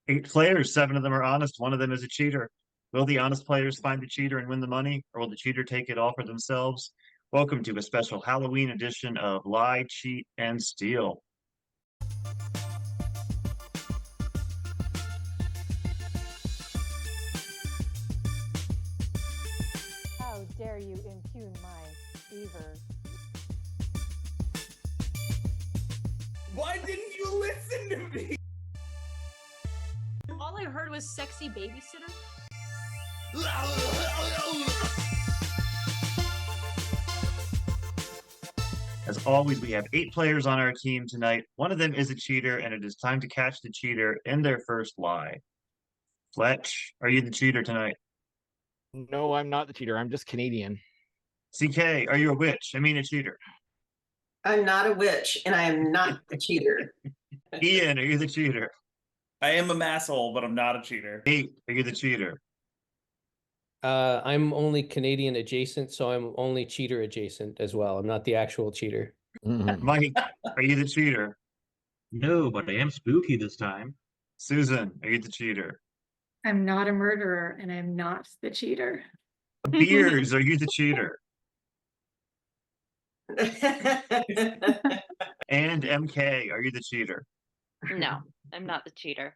8 players, 7 of them are honest, 1 of them is a cheater. Will the honest players find the cheater and win the money, or will the cheater take it all for themselves? Welcome to a special Halloween edition of Lie, Cheat, and Steal. How dare you impugn my beaver? Why didn't you listen to me? All I heard was sexy babysitter. As always, we have 8 players on our team tonight. 1 of them is a cheater, and it is time to catch the cheater in their first lie. Fletch, are you the cheater tonight? No, I'm not the cheater. I'm just Canadian. CK, are you a witch? I mean a cheater. I'm not a witch, and I am not a cheater. Ian, are you the cheater? I am a masshole, but I'm not a cheater. Nate, are you the cheater? I'm only Canadian adjacent, so I'm only cheater adjacent as well. I'm not the actual cheater. Mike, are you the cheater? No, but I am spooky this time. Susan, are you the cheater? I'm not a murderer, and I'm not the cheater. Beers, are you the cheater? And MK, are you the cheater? No, I'm not the cheater.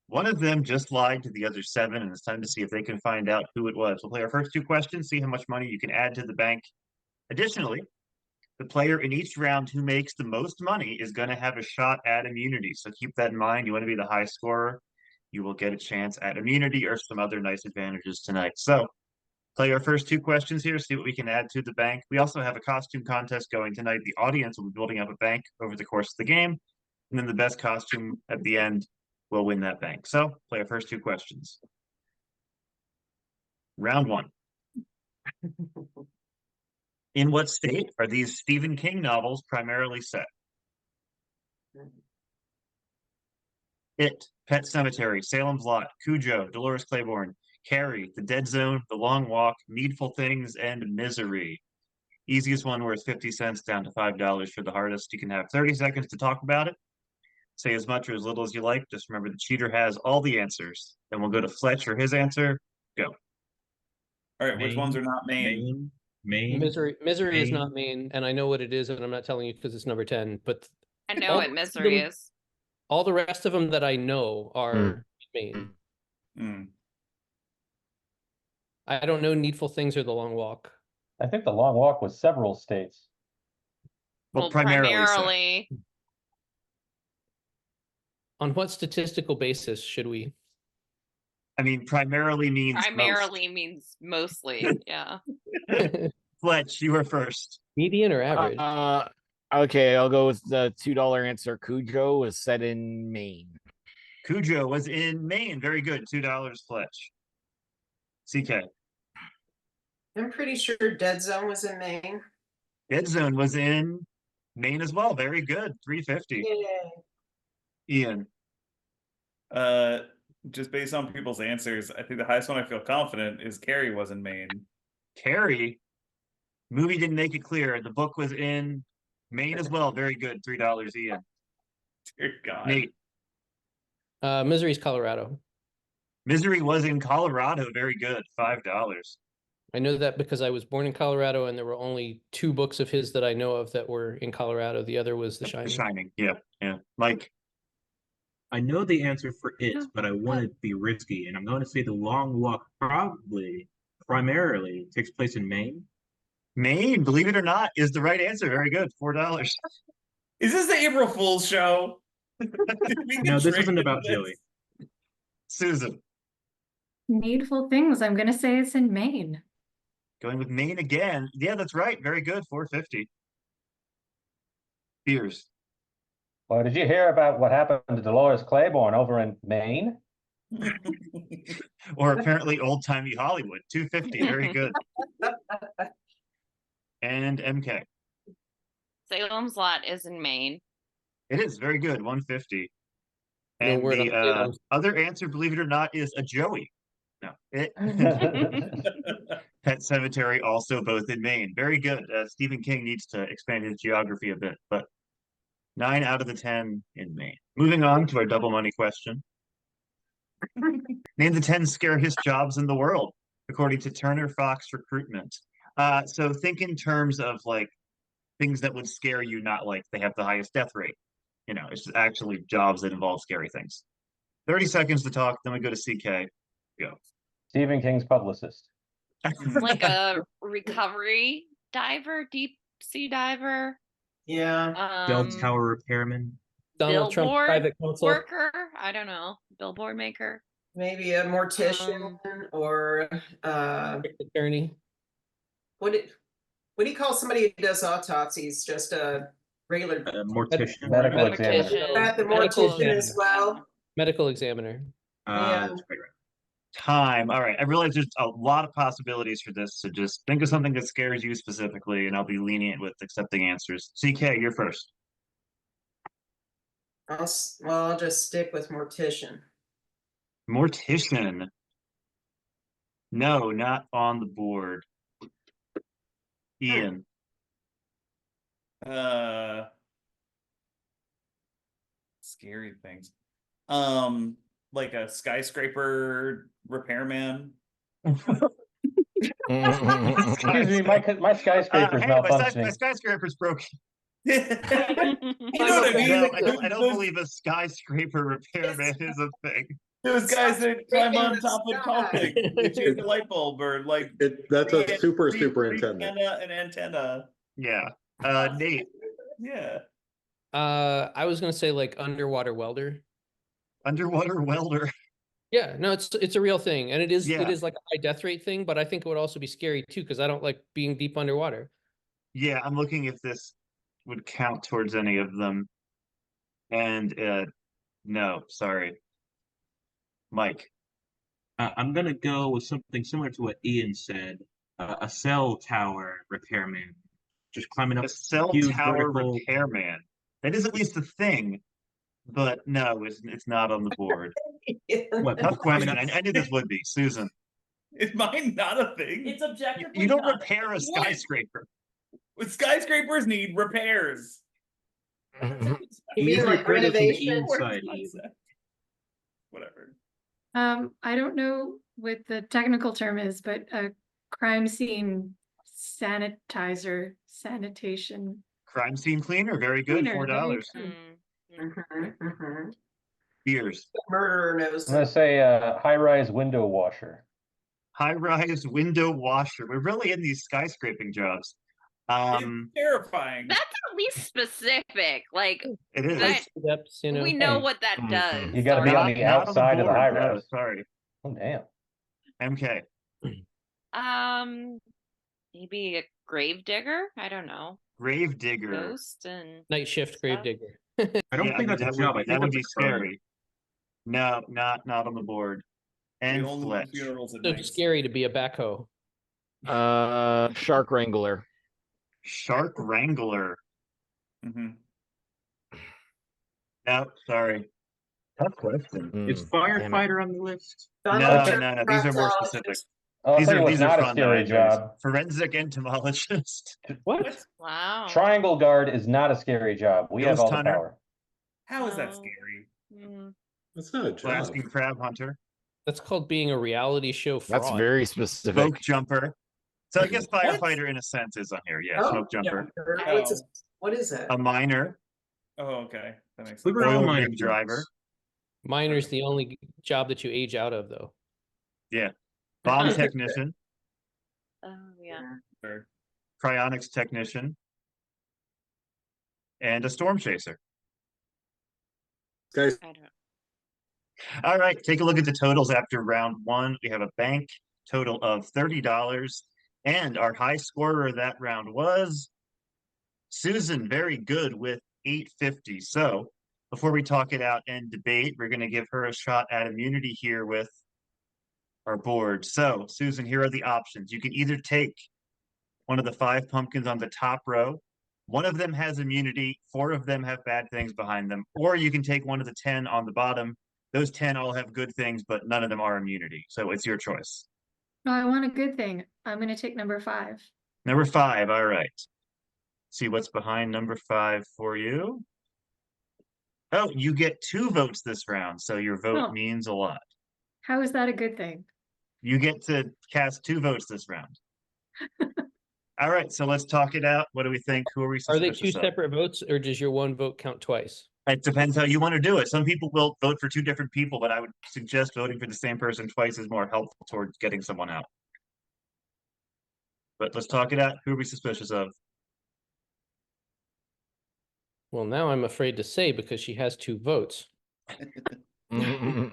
1 of them just lied to the other 7, and it's time to see if they can find out who it was. We'll play our first 2 questions, see how much money you can add to the bank. Additionally, the player in each round who makes the most money is going to have a shot at immunity. So keep that in mind. You want to be the high scorer. You will get a chance at immunity or some other nice advantages tonight. So play our first 2 questions here, see what we can add to the bank. We also have a costume contest going tonight. The audience will be building up a bank over the course of the game. And then the best costume at the end will win that bank. So play our first 2 questions. Round 1. In what state are these Stephen King novels primarily set? It, Pet Sematary, Salem's Lot, Cujo, Dolores Claiborne, Carrie, The Dead Zone, The Long Walk, Needful Things, and Misery. Easiest one worth 50 cents down to $5 for the hardest. You can have 30 seconds to talk about it. Say as much or as little as you like. Just remember the cheater has all the answers. Then we'll go to Fletch for his answer. Go. All right, which ones are not Maine? Maine. Misery is Maine. not Maine, and I know what it is, and I'm not telling you because it's number 10. But I know what misery is. all the rest of them that I know are Maine. I don't know Needful Things or The Long Walk. I think The Long Walk was several states. Well, primarily. Primarily. On what statistical basis should we? I mean, primarily means Means mostly, yeah. Fletch, you were first. Median or average? Okay, I'll go with the $2 answer. Cujo was set in Maine. Cujo was in Maine. Very good. $2, Fletch. CK. I'm pretty sure Dead Zone was in Maine. Dead Zone was in Maine as well. Very good. $3.50. Yay. Ian. Just based on people's answers, I think the highest one I feel confident is Carrie was in Maine. Carrie. Movie didn't make it clear. The book was in Maine as well. Very good. $3, Ian. Dear God. Nate. Misery's Colorado. Misery was in Colorado. Very good. $5. I know that because I was born in Colorado, and there were only 2 books of his that I know of that were in Colorado. The other was The Shining. The Shining. Yeah. Mike. I know the answer for it, but I want to be risky, and I'm going to say The Long Walk primarily takes place in Maine. Maine, believe it or not, is the right answer. Very good. $4. Is this the April Fool's show? No, this isn't about Joey. Susan. Needful Things. I'm going to say it's in Maine. Going with Maine again. Yeah, that's right. Very good. $4.50. Beers. Well, did you hear about what happened to Dolores Claiborne over in Maine? Or apparently old-timey Hollywood. $2.50. Very good. And MK. Salem's Lot is in Maine. It is very good. $1.50. No And word on the Salem. other answer, believe it or not, is a Joey. No. Pet Cemetery, also both in Maine. Very good. Stephen King needs to expand his geography a bit, but 9 out of the 10 in Maine. Moving on to our double money question. Name the 10 scariest jobs in the world, according to Turner Fox Recruitment. So think in terms of like things that would scare you, not like they have the highest death rate. You know, it's actually jobs that involve scary things. 30 seconds to talk, then we go to CK. Go. Stephen King's publicist. Like a recovery diver, deep sea diver. Yeah. Bell Um, tower repairman. Donald Trump's billboard private counsel. worker. I don't know. Billboard maker. Maybe a mortician or Attorney. what do you call somebody who does autopsies? Just a regular Mortician. Medical right? examiner. that the Medical mortician as well. Medical examiner. Yeah. That's right. Time. All right. I realize there's a lot of possibilities for this, so just think of something that scares you specifically, and I'll be lenient with accepting answers. CK, you're first. I'll just stick with mortician. Mortician. No, not on the board. Ian. Scary things. Like a skyscraper repairman. Excuse me, my skyscraper's Hey, malfunctioning. my skyscraper's broken. You know what I mean? No, Like, I don't believe a skyscraper repairman is a thing. those guys that climb on Breaking the top of sky. tall things, they change the light bulb or like That's a super re- superintendent. An antenna. Yeah. Nate. Yeah. I was gonna say like underwater welder. Underwater welder. Yeah, no, it's a real thing, and it is Yeah. like a high death rate thing, but I think it would also be scary too because I don't like being deep underwater. Yeah, I'm looking if this would count towards any of them. And no, sorry. Mike. I'm gonna go with something similar to what Ian said. A cell tower repairman, just climbing up A cell huge tower vertical. repairman. That is at least a thing, but no, it's not on the board. What, Tough climbing question. up- I knew this would be. Susan. Is mine not a thing? It's objectively You don't not. repair a skyscraper. What skyscrapers need repairs. You He's mean like referring to the renovation? inside. Whatever. I don't know what the technical term is, but a crime scene sanitizer, sanitation. Crime scene cleaner, very good. Cleaner, $4. very good. Beers. Murderer knows. I'm gonna say high-rise window washer. High-rise window washer. We're really in these skyscraping jobs. It's terrifying. That's at least specific. Like It is. that, Depths, you know. we know Hey, what that does. You gotta be on the Not outside of the board, high no, rise. sorry. Oh damn. MK. Maybe a grave digger. I don't know. Grave digger. Ghost and Night shift stuff. gravedigger. I don't Yeah, think that's a that job. I would, think that would that's be a crime. scary. No, not on the board. And We only do Fletch. funerals at So night. scary to be a backhoe. Shark wrangler. Shark wrangler. Mhm. No, sorry. Tough question. Is Damn it. firefighter on the list? No, these are more specific. I'll These tell you are what's these are not a fun scary nowadays. job. Forensic entomologist. What? Wow. Triangle guard is not a scary job. We have Ghost all the hunter. power. How is that Oh. scary? Mm. That's not a job. Alaskan crab hunter. That's called being a reality show fraud. That's very specific. Smoke jumper. So I guess firefighter in a sense is on here. Yeah, Oh, smoke jumper. What is it? A miner. Oh, okay. That makes We sense. were all Oil minor rig driver. Miner's the only job that you age out of, though. Yeah. Bomb technician. Oh yeah. Sure. Cryonics technician. And a storm chaser. Guys, I don't. All right, take a look at the totals after round one. We have a bank total of $30, and our high scorer that round was Susan. Very good with 850. So before we talk it out and debate, we're going to give her a shot at immunity here with our board. So Susan, here are the options. You can either take one of the 5 pumpkins on the top row. One of them has immunity, 4 of them have bad things behind them, or you can take one of the 10 on the bottom. Those 10 all have good things, but none of them are immunity. So it's your choice. Oh, I want a good thing. I'm gonna take number 5. Number 5, all right. See what's behind number 5 for you. Oh, you get 2 votes this round, so your vote Oh. means a lot. How is that a good thing? You get to cast 2 votes this round. All right, so let's talk it out. What do we think? Who are we Are they suspicious two of? separate votes, or does your one vote count twice? It depends how you want to do it. Some people will vote for 2 different people, but I would suggest voting for the same person twice is more helpful towards getting someone out. But let's talk it out. Who are we suspicious of? Well, now I'm afraid to say because she has 2 votes. Not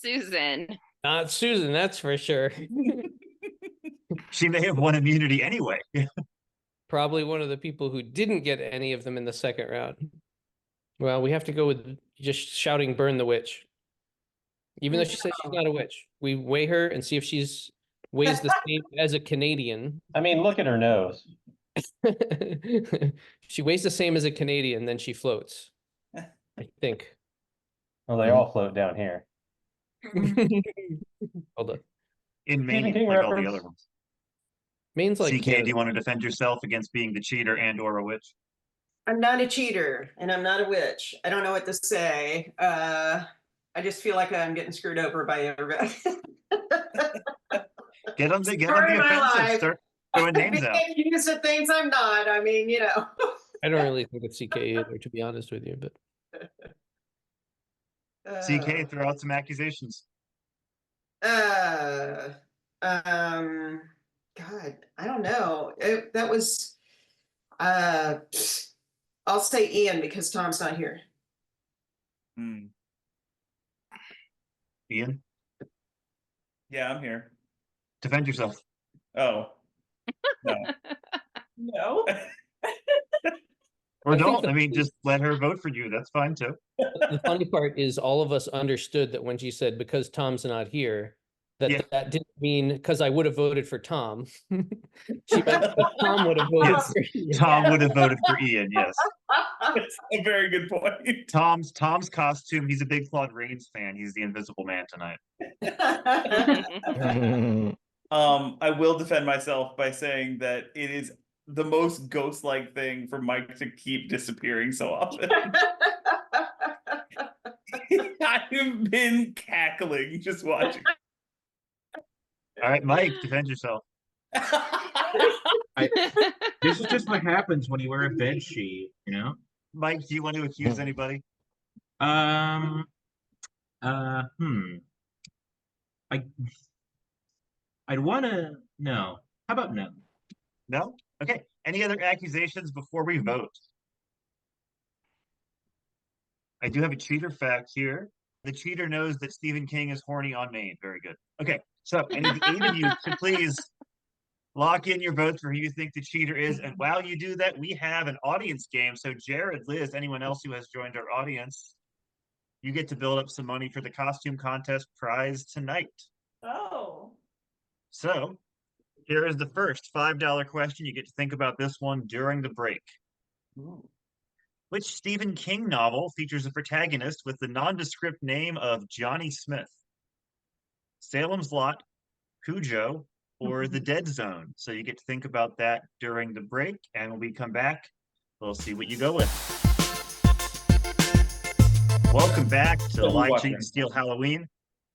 Susan. Not Susan, that's for sure. She may have won immunity anyway. Probably one of the people who didn't get any of them in the second round. Well, we have to go with just shouting "burn the witch." Even though she says she's not a witch, we weigh her and see if she's weighs the same as a Canadian. I mean, look at her nose. She weighs the same as a Canadian, then she floats. I think. Well, they all float down here. Hold on. In Stephen Maine, King like all the reference. other ones. Maine's like CK, do Canada. you want to defend yourself against being the cheater and or a witch? I'm not a cheater and I'm not a witch. I don't know what to say. I just feel like I'm getting screwed over by everybody. Get on the Part of my offensive. life. Start throwing I'm names being out. accused of things I'm not. I mean, you know. I don't really think it's CK either, to be honest with you, but CK, throw out some accusations. God, I don't know. That was, I'll say Ian because Tom's not here. Ian, Yeah, I'm here. defend yourself. Oh. No. No. Or I think don't. the- I mean, just let her vote for you. That's fine too. the funny part is all of us understood that when she said because Tom's not here, that Yeah. that didn't mean because I would have voted for Tom. She meant that Tom would have voted Yes. for Ian. Tom would have voted for Ian. Yes. That's a very good point. Tom's costume. He's a big Claude Rains fan. He's the Invisible Man tonight. I will defend myself by saying that it is the most ghost-like thing for Mike to keep disappearing so often. I've been cackling just watching. All right, Mike, defend yourself. This is just what happens when you wear a bed sheet, you know? Mike, do you want to accuse anybody? I I'd wanna no. How about no? No? Okay. Any other accusations before we vote? I do have a cheater fact here. The cheater knows that Stephen King is horny on Maine. Very good. Okay. So I need the 8 of you to please lock in your votes for who you think the cheater is. And while you do that, we have an audience game. So Jared, Liz, anyone else who has joined our audience, you get to build up some money for the costume contest prize tonight. Oh. So here is the first $5 question. You get to think about this one during the break. Which Stephen King novel features a protagonist with the nondescript name of Johnny Smith? Salem's Lot, Cujo, or The Dead Zone? So you get to think about that during the break. And when we come back, we'll see what you go with. Welcome back to Lie, Cheat, and Steal Halloween.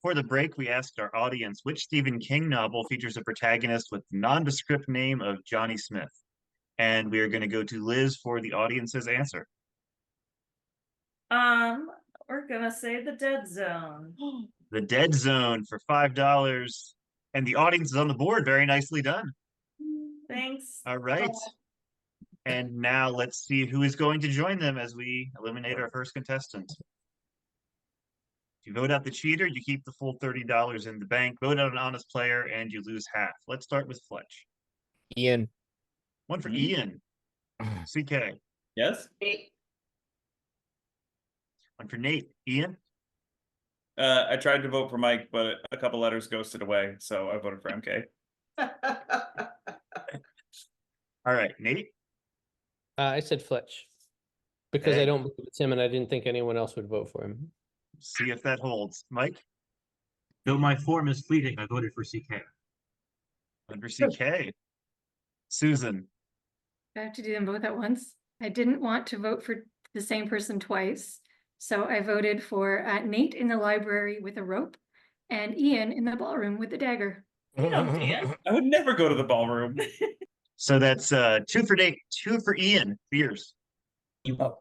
For the break, we asked our audience which Stephen King novel features a protagonist with the nondescript name of Johnny Smith. And we are going to go to Liz for the audience's answer. We're gonna say The Dead Zone. The Dead Zone for $5. And the audience is on the board. Very nicely done. Thanks. All right. And now let's see who is going to join them as we eliminate our first contestant. If you vote out the cheater, you keep the full $30 in the bank. Vote out an honest player, and you lose half. Let's start with Fletch. Ian. One for Ian. CK. Yes? One for Nate. Ian. I tried to vote for Mike, but a couple letters ghosted away, so I voted for MK. All right, Nate. I said Fletch because I Okay. don't believe it's him, and I didn't think anyone else would vote for him. See if that holds. Mike. Though my form is fleeting, I voted for CK. One for CK. Susan. I have to do them both at once. I didn't want to vote for the same person twice. So I voted for Nate in the library with a rope and Ian in the ballroom with the dagger. I would never go to the ballroom. So that's 2 for Nate, 2 for Ian. Beers.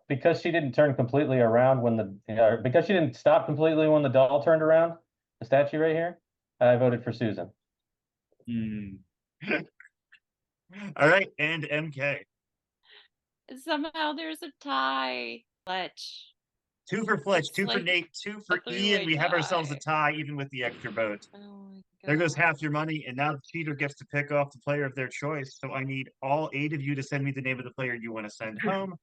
Because she didn't turn completely around when because she didn't stop completely when the doll turned around, the statue right here, I voted for Susan. All right, and MK. Somehow there's a tie. Fletch. 2 for Fletch, It's 2 for like Nate, 2 for a Ian. three-way We have ourselves a tie. tie, even with the extra vote. Oh my There goes God. half your money, and now the cheater gets to pick off the player of their choice. So I need all 8 of you to send me the name of the player you want to send home.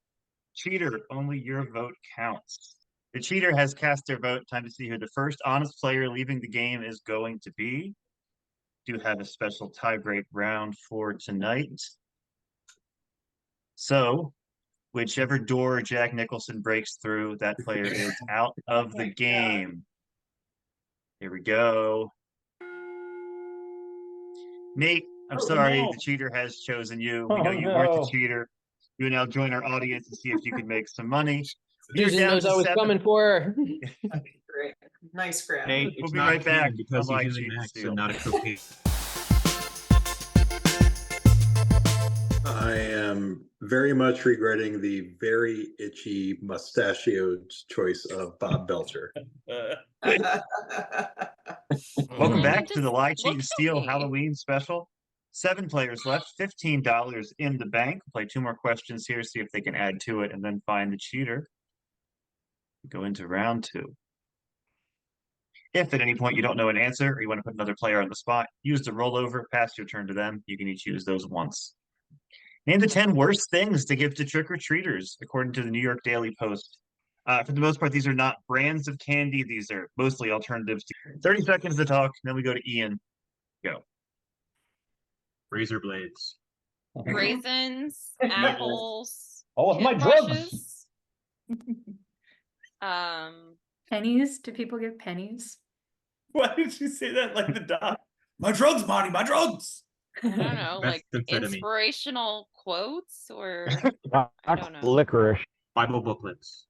Cheater, only your vote counts. The cheater has cast their vote. Time to see who the first honest player leaving the game is going to be. Do have a special tie-break round for tonight. So, whichever door Jack Nicholson breaks through, that player is out of the game. Here we go. Nate, I'm sorry, no. the cheater has chosen you. We Oh, know you weren't the no. cheater. You will now join our audience and see if you can make some money. We are Susan down knows to I was 7. coming for her. Great. Nice grab. Hey, We'll it's be not right back. cheating because he's Unlike using cheat Max steal. and not a cocaine. I am very much regretting the very itchy mustachioed choice of Bob Belcher. Welcome Like, back it to the just Lie, Cheat, and looked Steal okay. Halloween special. 7 players left, $15 in the bank. Play 2 more questions here, see if they can add to it, and then find the cheater. Go into round 2. If at any point you don't know an answer or you want to put another player on the spot, use the rollover, pass your turn to them. You can each use those once. Name the 10 worst things to give to trick-or-treaters, according to the New York Daily Post. For the most part, these are not brands of candy. These are mostly alternatives. 30 seconds to talk, then we go to Ian. Go. Razor blades. Raisins, apples, Oh, with my drugs. toothbrushes. Pennies? Do people give pennies? Why did you say that like the doc? My drugs, Monty, my drugs. I don't know, like Methamphetamine. inspirational quotes or I don't know. Licorice. Bible booklets.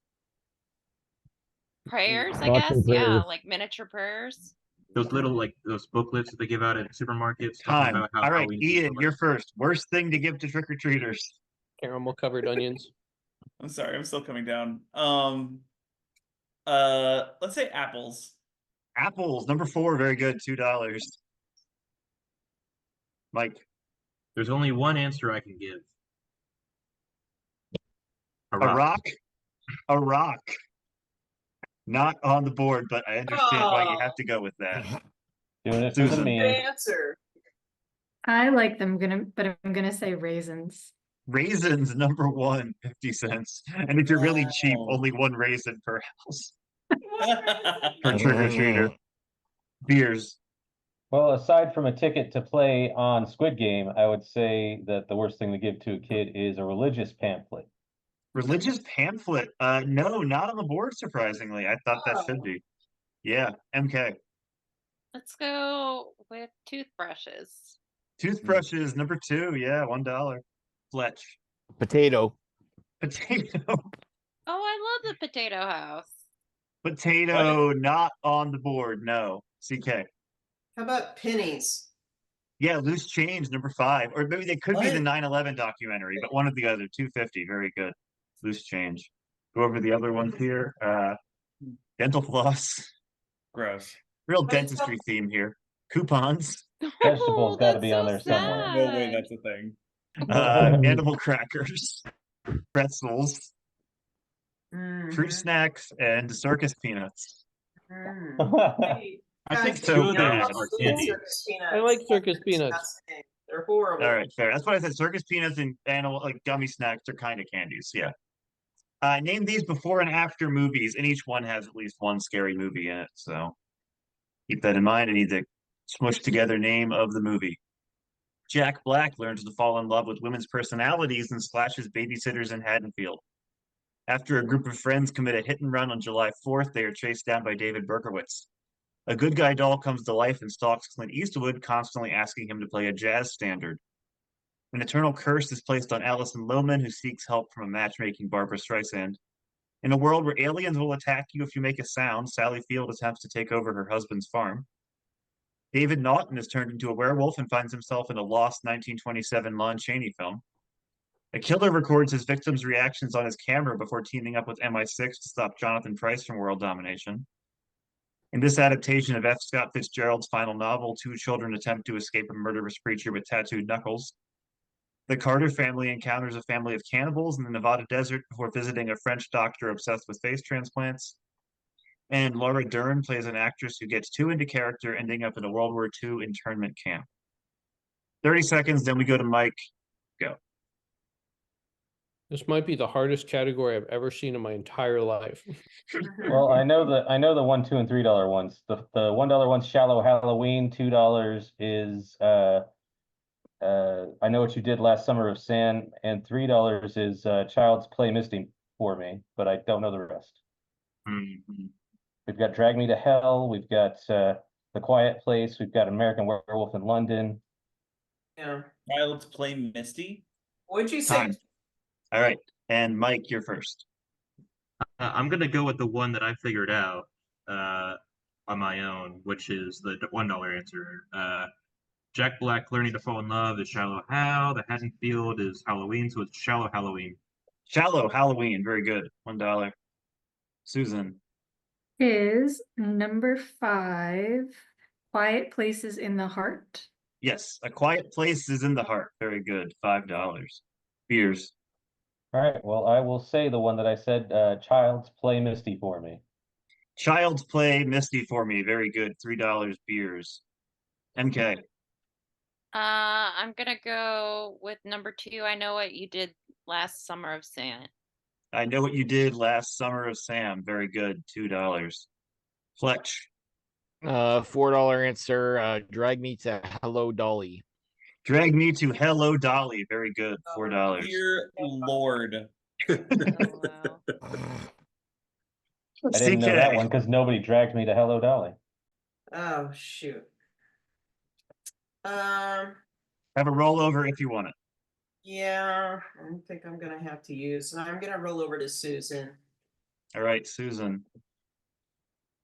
Prayers, I Thoughts guess. and Yeah, prayers. like miniature prayers. Those little those booklets that they give out at supermarkets talking Time. about how All right, Halloween is Ian, over. you're first. Worst thing to give to trick-or-treaters. Caramel covered onions. I'm sorry, I'm still coming down. Let's say apples. Apples, number 4, very good, $2. Mike. There's only one answer I can give. A A rock. rock? A rock. Not on the board, but I understand why you have to go with that. Doing it for the Susan. Good meme. answer. I like them, but I'm gonna say raisins. Raisins, number 1, 50 cents. And if you're really cheap, Wow. only 1 raisin per house per trick-or-treater. Beers. Well, aside from a ticket to play on Squid Game, I would say that the worst thing to give to a kid is a religious pamphlet. Religious pamphlet. No, not on the board, surprisingly. I thought that should be. Yeah, MK. Let's go with toothbrushes. Toothbrushes, number 2. Yeah, $1. Fletch. Potato. Potato. Oh, I love the potato house. Potato, not on the board. No. CK. How about pennies? Yeah, loose change, number 5. Or maybe they could be the What? 9/11 documentary, but one or the other. 250. Very good. Loose change. Go over the other ones here. Dental floss. Gross. Real What is dentistry theme here. Coupons. Vegetables gotta that's be so on there somewhere. sad. No way, that's a thing. Animal crackers. Pretzels. Fruit snacks and circus peanuts. I think So 2 of bad. those are candy. Circus peanuts. I like circus That's peanuts. disgusting. They're horrible. All right, fair. That's what I said. Circus peanuts and animal like gummy snacks are kind of candies. Yeah. Name these before and after movies, and each one has at least one scary movie in it. So keep that in mind. I need the smush together name of the movie. Jack Black learns to fall in love with women's personalities and slashes babysitters in Haddonfield. After a group of friends commit a hit and run on July 4th, they are chased down by David Berkowitz. A good guy doll comes to life and stalks Clint Eastwood, constantly asking him to play a jazz standard. An eternal curse is placed on Alison Lohman, who seeks help from a matchmaking Barbara Streisand. In a world where aliens will attack you if you make a sound, Sally Field attempts to take over her husband's farm. David Naughton is turned into a werewolf and finds himself in a lost 1927 Lon Chaney film. A killer records his victims' reactions on his camera before teaming up with MI6 to stop Jonathan Pryce from world domination. In this adaptation of F. Scott Fitzgerald's final novel, two children attempt to escape a murderous preacher with tattooed knuckles. The Carter family encounters a family of cannibals in the Nevada desert before visiting a French doctor obsessed with face transplants. And Laura Dern plays an actress who gets too into character, ending up in a World War II internment camp. 30 seconds, then we go to Mike. Go. This might be the hardest category I've ever seen in my entire life. Well, I know the $1, $2, and $3 ones. The $1 one's Shallow Halloween. $2 is I Know What You Did Last Summer of Sand, and $3 is Child's Play Misty for Me, but I don't know the rest. Mm-hmm. We've got Drag Me to Hell. We've got The Quiet Place. We've got American Werewolf in London. Yeah. Child's Play Misty. What'd you say? Time. All right. And Mike, you're first. I'm gonna go with the one that I figured out on my own, which is the $1 answer. Jack Black Learning to Fall in Love is Shallow Hal. The Haddonfield is Halloween, so it's Shallow Halloween. Shallow Halloween. Very good. $1. Susan. Is number 5 Quiet Places in the Heart? Yes. A Quiet Place is in the Heart. Very good. $5. Beers. All right. Well, I will say the one that I said, Child's Play Misty for Me. Child's Play Misty for Me. Very good. $3. Beers. MK. I'm gonna go with number 2. I Know What You Did Last Summer of Sand. I Know What You Did Last Summer of Sam. Very good. $2. Fletch. $4 answer. Drag Me to Hello Dolly. Drag Me to Hello Dolly. Very good. $4. Dear Lord. Oh, wow. I didn't know that CK. one because nobody dragged me to Hello Dolly. Oh, shoot. Have a rollover if you want it. Yeah, I think I'm gonna have to use. I'm gonna roll over to Susan. All right, Susan.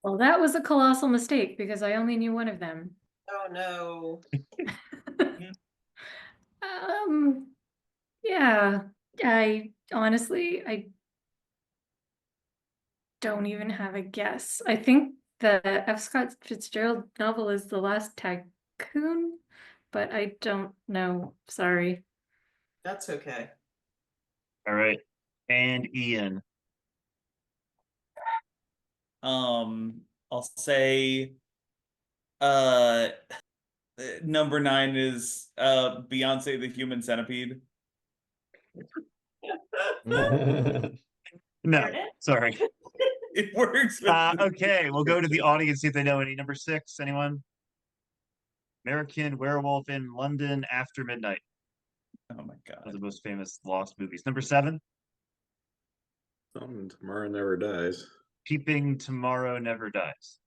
Well, that was a colossal mistake because I only knew one of them. Oh no. Yeah, I honestly, I don't even have a guess. I think the F. Scott Fitzgerald novel is The Last Tycoon, but I don't know. Sorry. That's okay. All right. And Ian. I'll say number 9 is Beyonce the Human Centipede. No, sorry. It works. Okay, we'll go to the audience, see if they know any. Number 6, anyone? American Werewolf in London After Midnight. Oh my God. One of the most famous lost movies. Number 7. Tomorrow Never Dies. Peeping Tomorrow Never Dies.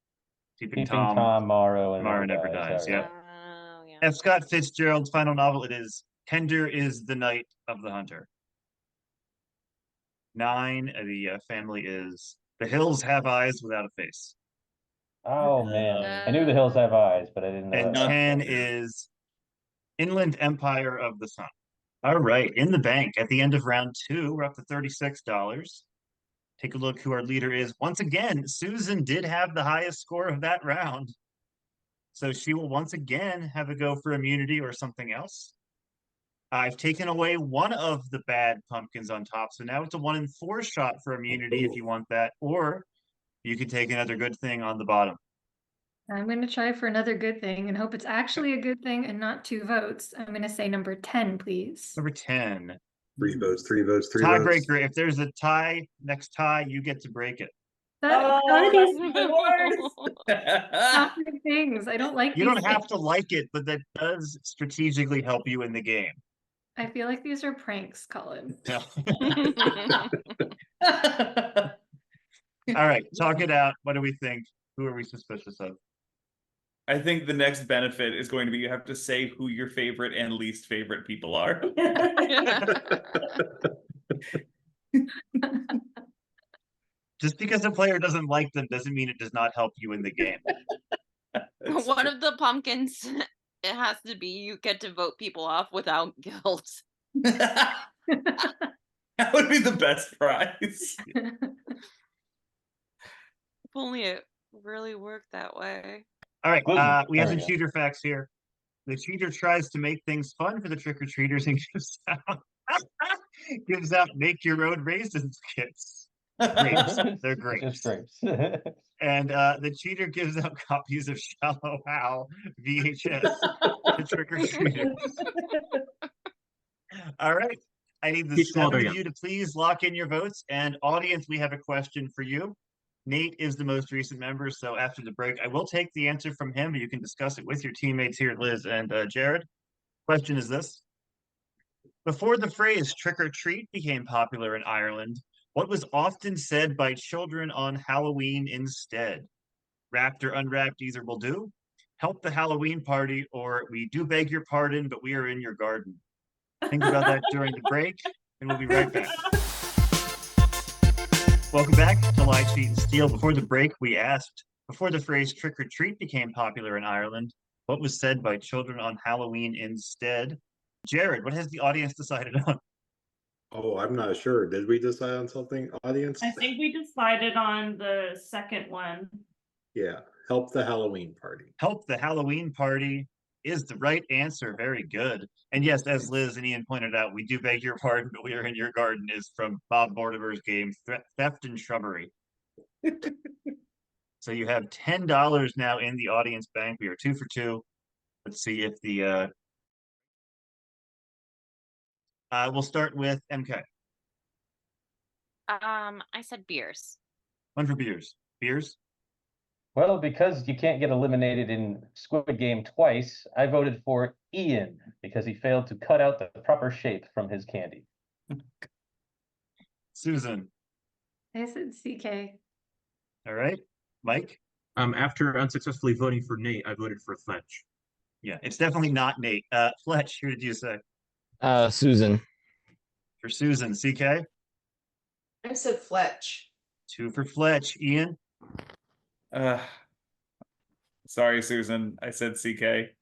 Keeping Tom Morrow and Tomorrow Never Dies. all right. Yep. Oh, yeah. F. Scott Fitzgerald's final novel. It is Tender is the Night of the Hunter. 9. The family is The Hills Have Eyes Without a Face. Oh man, I knew The Hills Have Eyes, but I didn't know. And that. 10 is Inland Empire of the Sun. All right, in the bank at the end of round 2, we're up to $36. Take a look who our leader is. Once again, Susan did have the highest score of that round. So she will once again have a go for immunity or something else. I've taken away one of the bad pumpkins on top, so now it's a 1 in 4 shot for immunity if you want that, or you can take another good thing on the bottom. I'm going to try for another good thing and hope it's actually a good thing and not 2 votes. I'm going to say number 10, please. Number 10. 3 votes, 3 votes, 3 votes. Tiebreaker. If there's a tie, next tie, you get to break it. That Oh, these that's not good things. I don't like You these don't have things. to like it, but that does strategically help you in the game. I feel like these are pranks, Colin. No. All right, talk it out. What do we think? Who are we suspicious of? I think the next benefit is going to be you have to say who your favorite and least favorite people are. Just because a player doesn't like them doesn't mean it does not help you in the game. One of the pumpkins, it has to be you get to vote people off without guilt. That would be the best prize. If only it really worked that way. All right, Gluten. we have There some we go. cheater facts here. The cheater tries to make things fun for the trick-or-treaters and gives out make your own raisins kits. Grapes. They're It's grapes. just grapes. And the cheater gives out copies of Shallow Hal VHS to trick-or-treaters. All right. I need the Keep score, 7 there of you you to please lock in your votes. And audience, we have a question for you. Nate is the most recent member, so after the break, I will take the answer from him, but you can discuss it with your teammates here, Liz and Jared. Question is this. Before the phrase trick or treat became popular in Ireland, what was often said by children on Halloween instead? Wrapped or unwrapped, either will do. Help the Halloween party, or we do beg your pardon, but we are in your garden. Think about that during the break, and we'll be right back. Welcome back to Lie, Cheat, and Steal. Before the break, we asked, before the phrase trick or treat became popular in Ireland, what was said by children on Halloween instead? Jared, what has the audience decided on? Oh, I'm not sure. Did we decide on something, audience? I think we decided on the second one. Yeah, help the Halloween party. Help the Halloween party is the right answer. Very good. And yes, as Liz and Ian pointed out, we do beg your pardon, but we are in your garden is from Bob Mortimer's game, Theft and Shrubbery. So you have $10 now in the audience bank. We are 2 for 2. Let's see if the we'll start with MK. I said beers. 1 for beers. Beers? Well, because you can't get eliminated in Squid Game twice, I voted for Ian because he failed to cut out the proper shape from his candy. Susan. I said CK. All right. Mike? After unsuccessfully voting for Nate, I voted for Fletch. Yeah, it's definitely not Nate. Fletch, who did you say? Susan. For Susan. CK? I said Fletch. 2 for Fletch. Ian? Sorry, Susan. I said CK.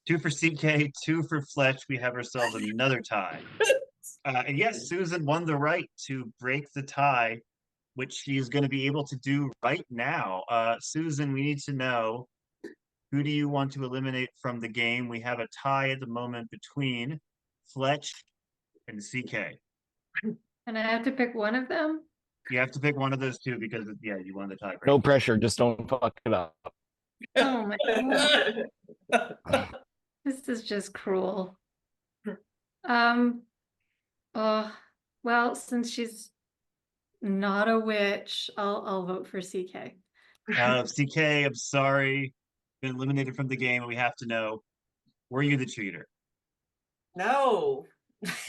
2 for CK, 2 for Fletch. We have ourselves another tie. And yes, Susan won the right to break the tie, which she's going to be able to do right now. Susan, we need to know, who do you want to eliminate from the game? We have a tie at the moment between Fletch and CK. And I have to pick one of them? You have to pick one of those two because, yeah, you won the tiebreaker. No pressure, just don't fuck it up. Oh my god. This is just cruel. Well, since she's not a witch, I'll vote for CK. CK, I'm sorry. Been eliminated from the game, and we have to know, were you the cheater? No.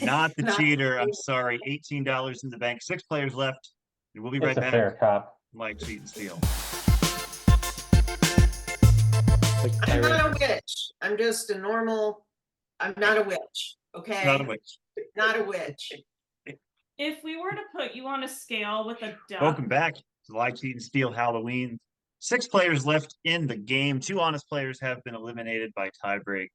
Not the Not cheater. me. I'm sorry. $18 in the bank. 6 players left. And we'll be It's right a back. fair cop. Like Cheat and Steal. I'm not a witch. I'm just a normal. I'm not a witch. Okay. Not a witch. Not a witch. If we were to put you on a scale with a duck, Welcome back to Like Cheat and Steal Halloween. 6 players left in the game. 2 honest players have been eliminated by tiebreak.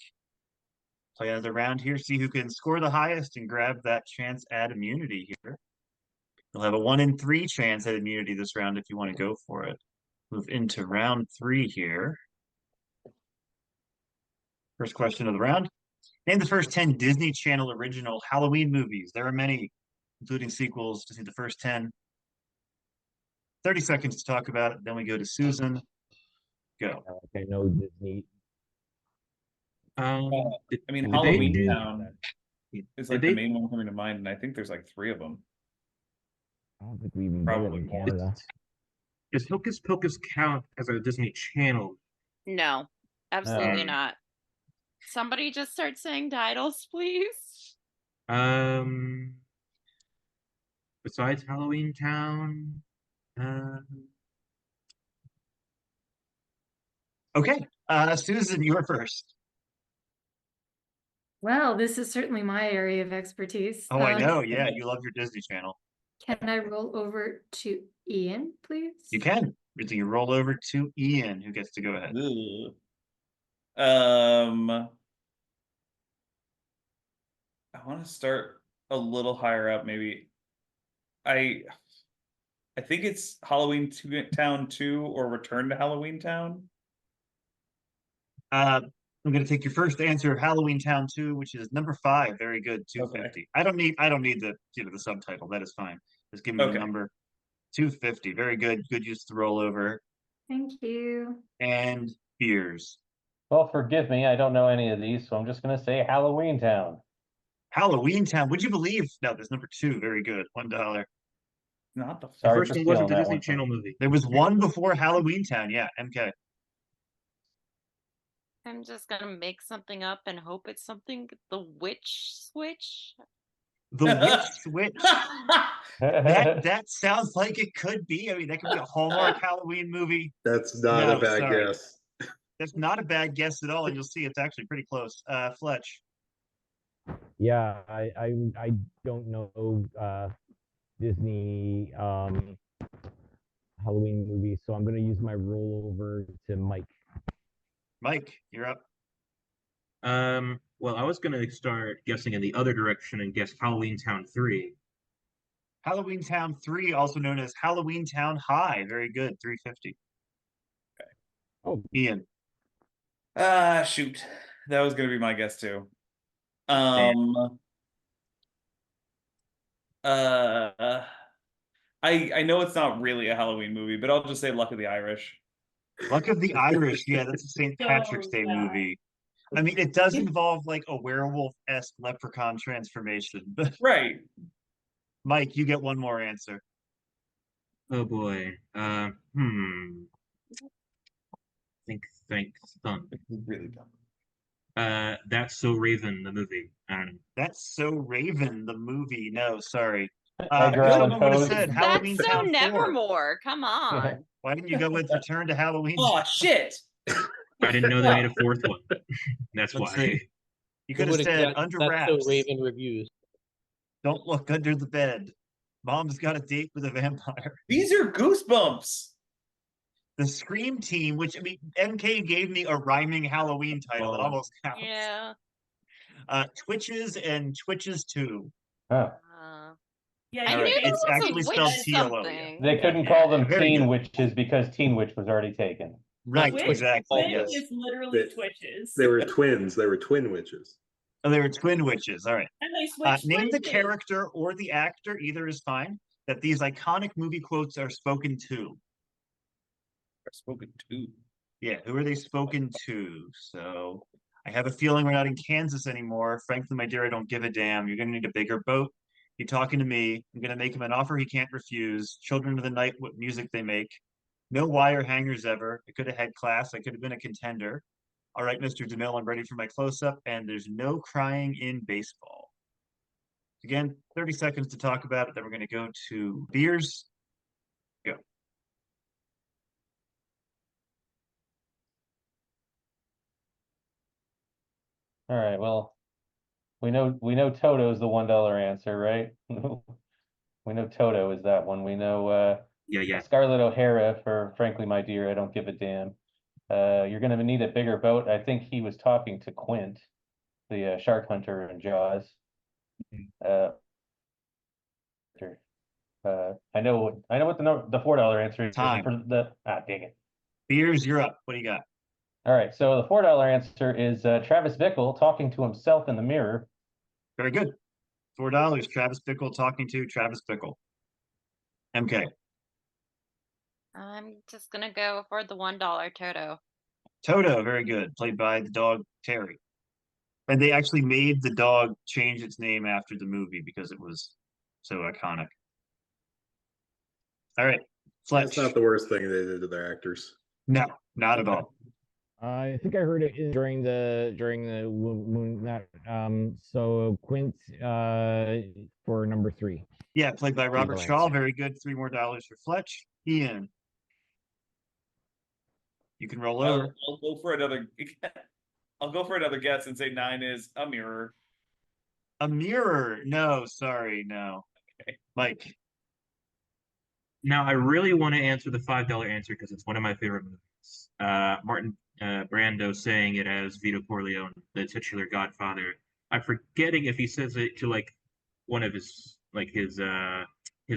Play another round here. See who can score the highest and grab that chance at immunity here. You'll have a 1 in 3 chance at immunity this round if you want to go for it. Move into round 3 here. First question of the round. Name the first 10 Disney Channel original Halloween movies. There are many, including sequels. Just need the first 10. 30 seconds to talk about it. Then we go to Susan. Go. Okay, no Disney. I mean, did they Halloween do- Town is like did the they- main one coming to mind, and I think there's like 3 of them. I don't think we even Probably did it in more. Canada. Does Hocus Pocus count as a Disney Channel? No, absolutely Um, not. Somebody just start saying titles, please. Besides Halloween Town, Okay. Susan, you're first. Well, this is certainly my area of expertise. Oh, I know. Yeah, you love your Disney Channel. Can I roll over to Ian, please? You can. You roll over to Ian, who gets to go ahead. Ugh. I want to start a little higher up, maybe. I think it's Halloween Town 2 or Return to Halloween Town. I'm going to take your first answer of Halloween Town 2, which is number 5. Very good, 250. I don't need the the subtitle. That is fine. Just give me the number 250. Very good. Good use to roll over. Thank you. And beers. Well, forgive me, I don't know any of these, so I'm just gonna say Halloween Town. Halloween Town. Would you believe? No, there's number 2. Very good. $1. Not the Sorry first for one wasn't stealing the that Disney one. Channel movie. There was one before Halloween Town. Yeah, MK. I'm just gonna make something up and hope it's something. The Witch Switch. The Witch Switch. That sounds like it could be. I mean, that could be a Hallmark Halloween movie. That's not No, a bad sorry. guess. That's not a bad guess at all, and you'll see it's actually pretty close. Fletch. Yeah, I don't know Disney Halloween movies, so I'm gonna use my rollover to Mike. Mike, you're up. Well, I was gonna start guessing in the other direction and guess Halloween Town 3. Halloween Town 3, also known as Halloween Town High. Very good, 350. Okay. Oh, Ian. Shoot. That was gonna be my guess too. I know it's not really a Halloween movie, but I'll just say Luck of the Irish. Luck of the Irish. Yeah, that's a St. Patrick's Day movie. I mean, it does involve like a werewolf-esque leprechaun transformation. But Right. Mike, you get one more answer. Oh boy. Think. Really dumb. That's So Raven, the movie. I don't know. That's So Raven, the movie. No, sorry. Edgar Allan someone would have Poe. said Halloween That's so Town 4. Nevermore. Come on. Why didn't you go with Return to Halloween? Oh shit! I didn't know they made a fourth one. That's Let's why. see. You could have would've said got Under That's Wraps. So Raven reviews. Don't look under the bed. Mom's got a date with a vampire. These are goosebumps. The Scream Team, which I mean, MK gave me a rhyming Halloween title that almost counts. Yeah. Twitches and Twitches 2. Huh. Yeah, I All knew right, there it's was a actually witch spelled TLO. something. They couldn't call them very Teen good. Witches because Teen Witch was already taken. Right, Twitch, exactly. Twitch Yes. is literally They- twitches. They were twins. They were twin witches. Oh, they were twin witches. All right. And they switched Name the twitches. character or the actor, either is fine, that these iconic movie quotes are spoken to. Spoken to. Yeah, who are they spoken to? So I have a feeling we're not in Kansas anymore. Frankly, my dear, I don't give a damn. You're going to need a bigger boat. You're talking to me. I'm going to make him an offer he can't refuse. Children of the Night, what music they make. No wire hangers ever. I could have had class. I could have been a contender. All right, Mr. DeMille, I'm ready for my close-up, and there's no crying in baseball. Again, 30 seconds to talk about it. Then we're going to go to beers. Go. All right, well, we know Toto's the $1 answer, right? We know Toto is that one. We know Yeah. Scarlett O'Hara for Frankly My Dear, I Don't Give a Damn. You're gonna need a bigger boat. I think he was talking to Quint, the shark hunter in Jaws. I know what the $4 answer is Time. for dang it. Beers, you're up. What do you got? All right, so the $4 answer is Travis Bickle talking to himself in the mirror. Very good. $4. Travis Bickle talking to Travis Bickle. MK. I'm just gonna go for the $1 Toto. Toto, very good. Played by the dog Terry. And they actually made the dog change its name after the movie because it was so iconic. All right. Fletch. That's not the worst thing they did to their actors. No, not at all. I think I heard it during the so Quint for number 3. Yeah, played by Robert Single Shaw. answer. Very good. $3 more for Fletch. Ian. You can roll over. I'll go for another. I'll go for another guess and say 9 is a mirror. A mirror. No, sorry, no. Okay. Mike. Now, I really want to answer the $5 answer because it's one of my favorite movies. Martin Brando saying it as Vito Corleone, the titular Godfather. I'm forgetting if he says it to like one of his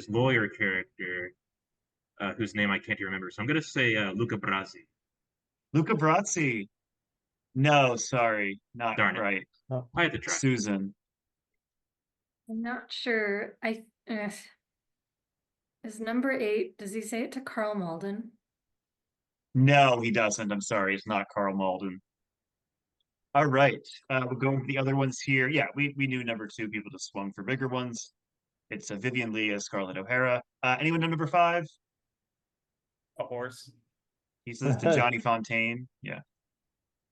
lawyer character, whose name I can't remember. So I'm gonna say Luca Brasi. Luca Brasi. No, sorry, not Darn it. right. I had to try. Susan. I'm not sure. Is number 8, does he say it to Carl Malden? No, he doesn't. I'm sorry, it's not Carl Malden. All right, we'll go over the other ones here. Yeah, we knew number 2. People just swung for bigger ones. It's Vivian Lee as Scarlett O'Hara. Anyone know number 5? A horse. He says to Johnny Fontaine. Yeah.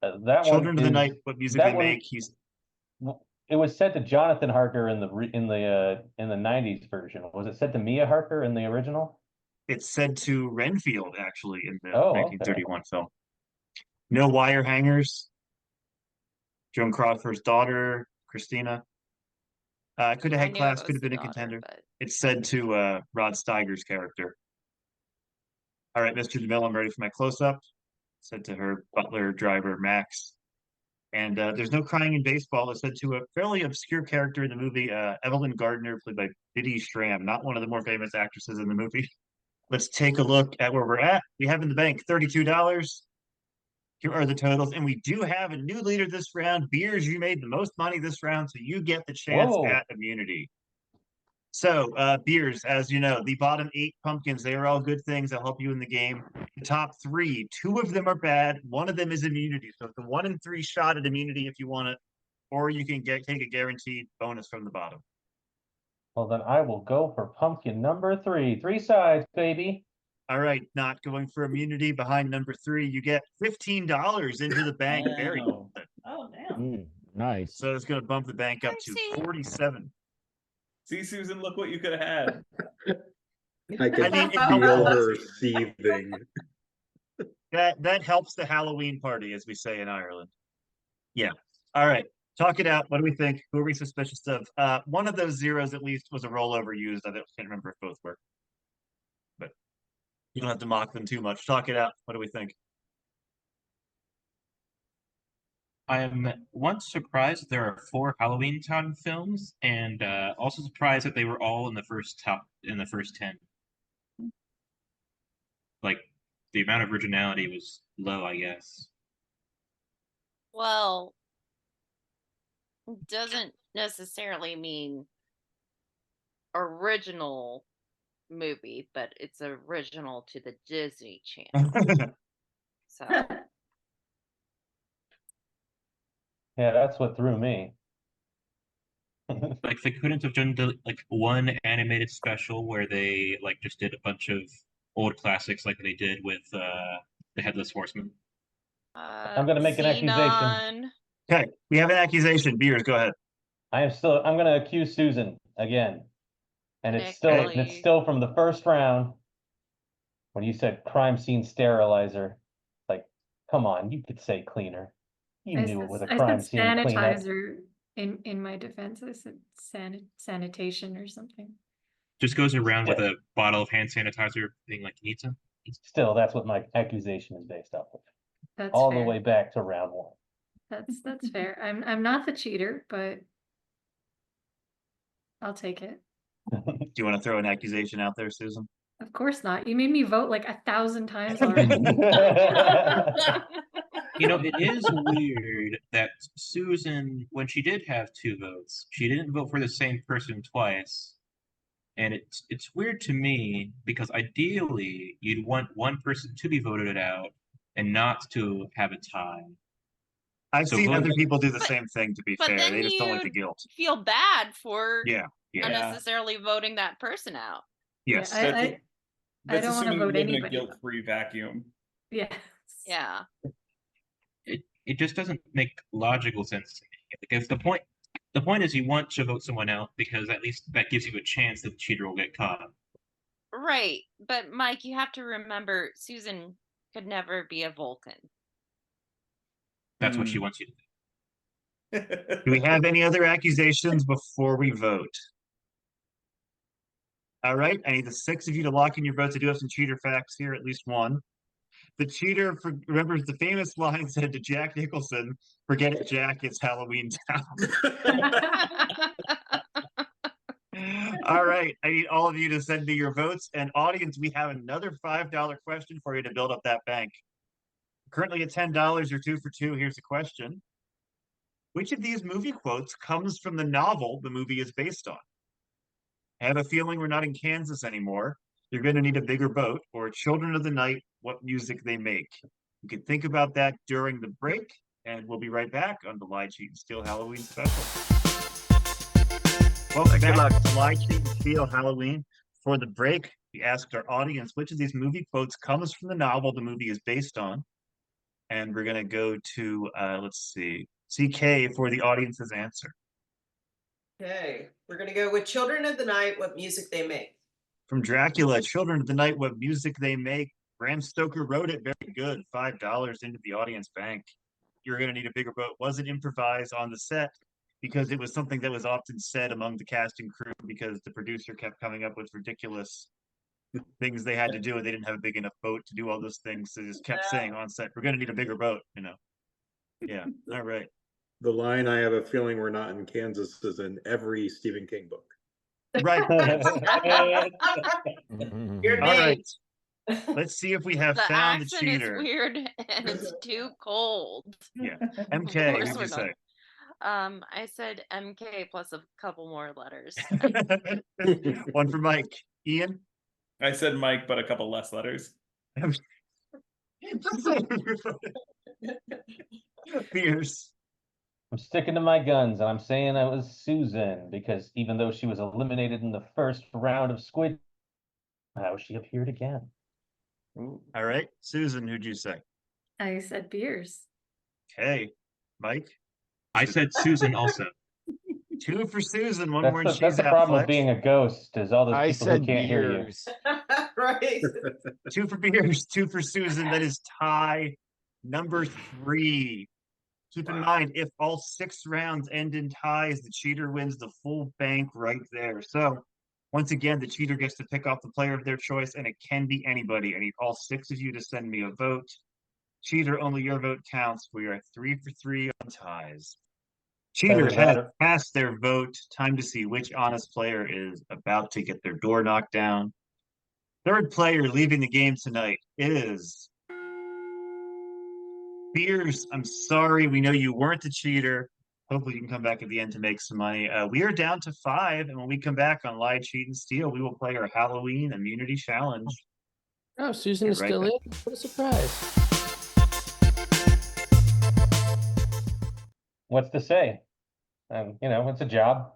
That Children one of the is Night. What music that we one. make? He's It was said to Jonathan Harker in the '90s version. Was it said to Mia Harker in the original? It's said to Renfield actually in the Oh, okay. 1931 film. No Wire Hangers. Joan Crawford's daughter, Christina. Could have I had knew class, it could was have been the a daughter, contender. but It's said to Rod Steiger's character. All right, Mr. DeMille, I'm ready for my close-up. Said to her butler driver, Max. And there's no crying in baseball. It's said to a fairly obscure character in the movie, Evelyn Gardner, played by Biddy Schramm, not one of the more famous actresses in the movie. Let's take a look at where we're at. We have in the bank $32. Here are the totals, and we do have a new leader this round. Beers, you made the most money this round, so you get the chance Whoa. at immunity. So, Beers, as you know, the bottom 8 pumpkins, they are all good things that help you in the game. The top 3, 2 of them are bad. 1 of them is immunity. So it's a 1 in 3 shot at immunity if you want it, or you can take a guaranteed bonus from the bottom. Well, then I will go for pumpkin number 3. 3 sides, baby. All right, not going for immunity behind number 3. You get $15 into the bank. Very Wow. good. Oh damn. Nice. So it's going to bump the bank up to Mercy. 47. See, Susan, look what you could have had. I can I mean, it feel helps. her seething. That helps the Halloween party, as we say in Ireland. Yeah. All right. Talk it out. What do we think? Who are we suspicious of? One of those zeros at least was a rollover used. I can't remember if both were. But you don't have to mock them too much. Talk it out. What do we think? I am once surprised that there are 4 Halloween Town films, and also surprised that they were all in the first 10. Like the amount of originality was low, I guess. well, doesn't necessarily mean original movie, but it's original to the Disney Channel. So Yeah, that's what threw me. Like they couldn't have done like one animated special where they like just did a bunch of old classics like they did with the Headless Horseman. I'm gonna make an accusation. Xenon. Okay, we have an accusation. Beers, go ahead. I'm gonna accuse Susan again. And Nick, it's really? still from the first round when you said crime scene sterilizer. Like, come on, you could say cleaner. You knew it was a crime scene cleanup. Sanitizer in my defense. I said sanitation or something. Just goes around with a bottle of hand sanitizer being like, you need some? Still, that's what my accusation is based off of. That's All fair. the way back to round 1. That's fair. I'm not the cheater, but I'll take it. Do you want to throw an accusation out there, Susan? Of course not. You made me vote like 1,000 times already. You know, it is weird that Susan, when she did have 2 votes, she didn't vote for the same person twice. And it's weird to me because ideally you'd want one person to be voted out and not to have a tie. I've So seen vote- other people do the same thing, to be But fair. then They just don't like the you guilt. feel bad for Yeah. unnecessarily voting that person out. Yes. Yeah, That's I don't want to assuming you vote live in a anybody. out. guilt-free vacuum. Yes. Yeah. It just doesn't make logical sense to me. Because the point is you want to vote someone out because at least that gives you a chance that the cheater will get caught. Right. But Mike, you have to remember Susan could never be a Vulcan. That's what she wants you to do. Do we have any other accusations before we vote? All right, I need the 6 of you to lock in your votes. I do have some cheater facts here, at least one. The cheater remembers the famous line said to Jack Nicholson, "Forget it, Jack, it's Halloween Town." All right, I need all of you to send me your votes. And audience, we have another $5 question for you to build up that bank. Currently at $10, you're 2 for 2. Here's the question. Which of these movie quotes comes from the novel the movie is based on? I have a feeling we're not in Kansas anymore. You're going to need a bigger boat, or Children of the Night, what music they make. You can think about that during the break, and we'll be right back on the Lie, Cheat, and Steal Halloween special. Welcome back to Lie, Cheat, and Steal Halloween. For the break, we asked our audience which of these movie quotes comes from the novel the movie is based on. And we're going to go to, let's see, CK for the audience's answer. Okay, we're gonna go with Children of the Night, what music they make. From Dracula, Children of the Night, what music they make. Bram Stoker wrote it. Very good. $5 into the audience bank. You're going to need a bigger boat. Wasn't improvised on the set because it was something that was often said among the cast and crew because the producer kept coming up with ridiculous things they had to do and they didn't have a big enough boat to do all those things. So they just kept saying on set, we're going to need a bigger boat, you know. Yeah, all right. The line, I have a feeling we're not in Kansas, is in every Stephen King book. Right. Your All name. right. Let's see if we have The found the accent cheater. is weird and it's too cold. Yeah. Of MK, course what'd we're you not. say? I said MK plus a couple more letters. One for Mike. Ian? I said Mike, but a couple less letters. Pierce. I'm sticking to my guns and I'm saying I was Susan because even though she was eliminated in the first round of Squid, how she appeared again. All right. Susan, who'd you say? I said beers. Okay. Mike? I said Susan also. 2 for Susan. One That's more the, and that's she's the out, problem with Fletch. being a ghost is all those I people who said can't hear you. beers. Right. 2 for Beers, 2 for Susan. That is tie number 3. Keep in mind, if all 6 rounds end in ties, the cheater wins the full bank right there. So, once again, the cheater gets to pick off the player of their choice, and it can be anybody. I need all 6 of you to send me a vote. Cheater, only your vote counts. We are 3 for 3 on ties. Cheater Either has that or- cast their vote. Time to see which honest player is about to get their door knocked down. Third player leaving the game tonight is Beers. I'm sorry. We know you weren't a cheater. Hopefully you can come back at the end to make some money. We are down to 5, and when we come back on Lie, Cheat, and Steal, we will play our Halloween Immunity Challenge. Oh, Susan is Right still back. in. What a surprise. What's to say? It's a job.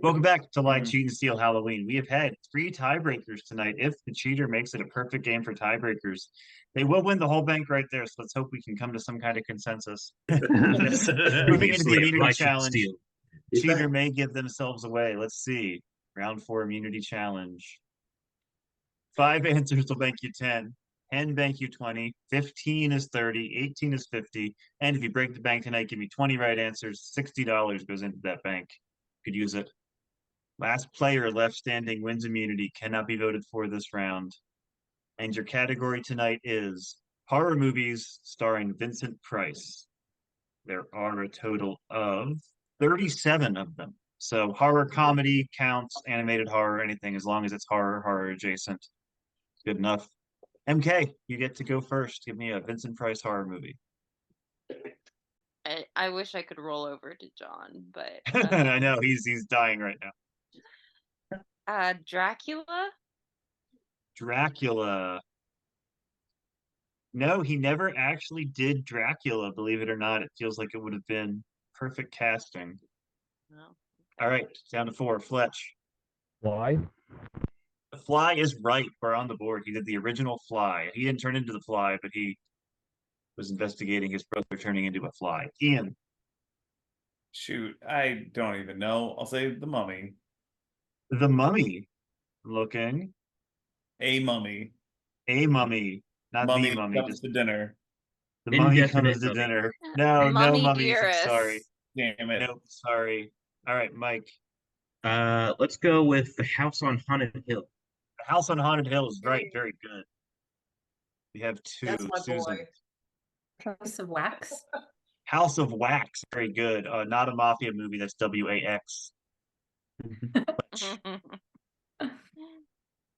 Welcome back to Lie, Mhm. Cheat, and Steal Halloween. We have had 3 tiebreakers tonight. If the cheater makes it a perfect game for tiebreakers, they will win the whole bank right there. So let's hope we can come to some kind of consensus. Yes. Moving into the Previously, immunity Lie, Cheat, and challenge, Steal. cheater may give themselves away. Let's see. Round 4 immunity challenge. 5 answers will bank you 10. 10 bank you 20. 15 is 30. 18 is 50. And if you break the bank tonight, give me 20 right answers. $60 goes into that bank. Could use it. Last player left standing wins immunity, cannot be voted for this round. And your category tonight is horror movies starring Vincent Price. There are a total of 37 of them. So horror comedy counts, animated horror, anything, as long as it's horror adjacent. Good enough. MK, you get to go first. Give me a Vincent Price horror movie. I wish I could roll over to John, but I know, he's dying right now. Dracula? Dracula. No, he never actually did Dracula, believe it or not. It feels like it would have been perfect casting. No. All right, down to 4. Fletch. Why? The Fly is right. We're on the board. He did the original Fly. He didn't turn into the Fly, but he was investigating his brother turning into a fly. Ian. Shoot, I don't even know. I'll say The Mummy. The Mummy. Looking. A mummy. A mummy. Not Mummy the mummy. comes Just to dinner. the mummy Indefinite comes to mummy. dinner. No, no Mummy mummies. I'm Dearest. sorry. Damn it. Nope, sorry. All right, Mike. Let's go with the House on Haunted Hill. The House on Haunted Hill is right. Very good. We have two. That's my Susan. boy. House of Wax. House of Wax. Very good. Not a mafia movie. That's WAX.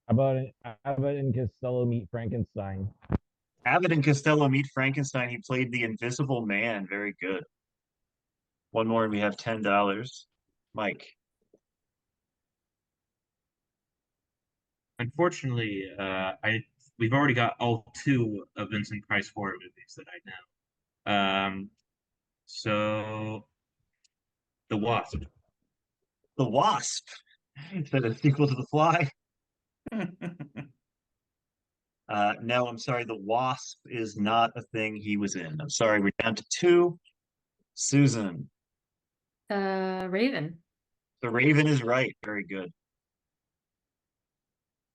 Abbott and Costello meet Frankenstein? Abbott and Costello meet Frankenstein. He played the Invisible Man. Very good. One more, and we have $10. Mike. Unfortunately, we've already got all two of Vincent Price horror movies that I know. So The Wasp. The Wasp. Is that a sequel to The Fly? No, I'm sorry. The Wasp is not a thing he was in. I'm sorry. We're down to two. Susan. Raven. The Raven is right. Very good.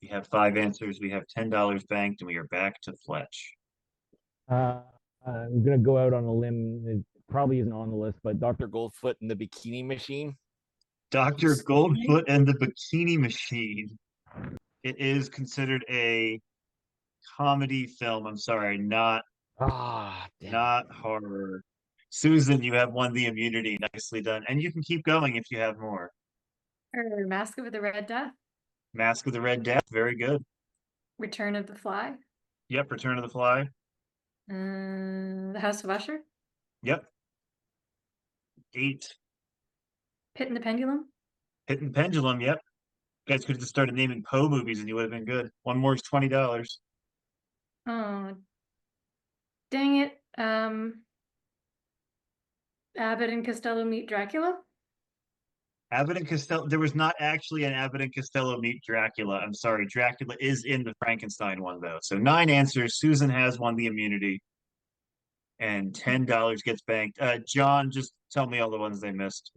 We have 5 answers. We have $10 banked, and we are back to Fletch. I'm gonna go out on a limb. It probably isn't on the list, but Dr. Goldfoot and the Bikini Machine. Dr. Goldfoot and the Bikini Machine. It is considered a comedy film. I'm sorry, not horror. Susan, you have won the immunity. Nicely done. And you can keep going if you have more. Or Mask of the Red Death. Mask of the Red Death. Very good. Return of the Fly. Yep. Return of the Fly. The House of Usher. Yep. 8. Pit and the Pendulum. Pit and Pendulum. Yep. You guys could have just started naming Poe movies and you would have been good. One more is $20. Oh, dang it. Abbott and Costello meet Dracula. Abbott and Costello. There was not actually an Abbott and Costello meet Dracula. I'm sorry. Dracula is in the Frankenstein one, though. So 9 answers. Susan has won the immunity. And $10 gets banked. John, just tell me all the ones they missed.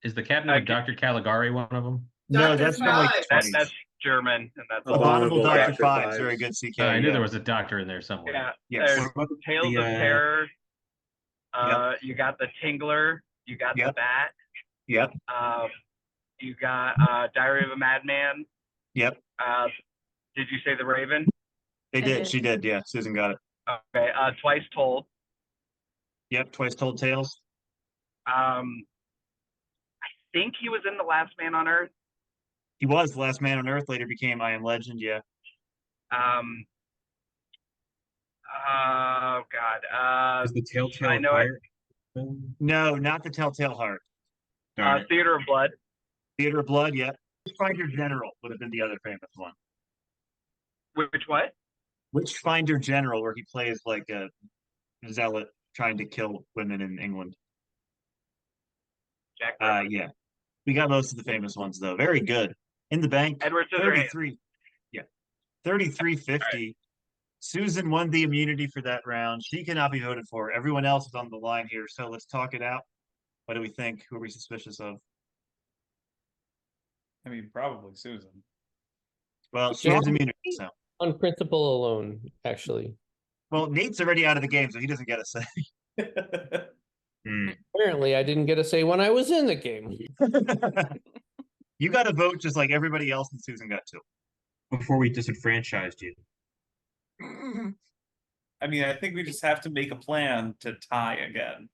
Is the Cabinet of Dr. Caligari one of them? No, Dr. that's from like the Five. 20s. That's German, and that's Abominable Dr. Dr. Fives. Fives. Very good, CK. I knew yeah. there was a doctor in there somewhere. yeah. Yes. There's What about Tales the, of Terror. You got the Tingler. You got the Yep. Bat. Yep. You got Diary of a Madman. Yep. Did you say the Raven? They I did. did. She did. Yeah. Susan got it. Okay. Twice Told. Yep. Twice Told Tales. I think he was in The Last Man on Earth. He was the last man on Earth. Later became I Am Legend. Yeah. Oh God. Is the Telltale I know Fire? No, not the Telltale Heart. Darn it. Theater of Blood. Theater of Blood. Yeah. Witchfinder General would have been the other famous one. Which what? Witchfinder General, where he plays like a zealot trying to kill women in England. Jack Burton. Yeah. We got most of the famous ones though. Very good. In the bank. Edward Scissorhands. 33. Yeah. 33.50. Susan won the immunity for that round. She cannot be voted for. Everyone else is on the line here. So let's talk it out. What do we think? Who are we suspicious of? I mean, probably Susan. Well, she has immunity, so. On principle alone, actually. Well, Nate's already out of the game, so he doesn't get a say. Apparently, I didn't get a say when I was in the game. You got to vote just like everybody else, and Susan got to. Before we disenfranchised you. I mean, I think we just have to make a plan to tie again.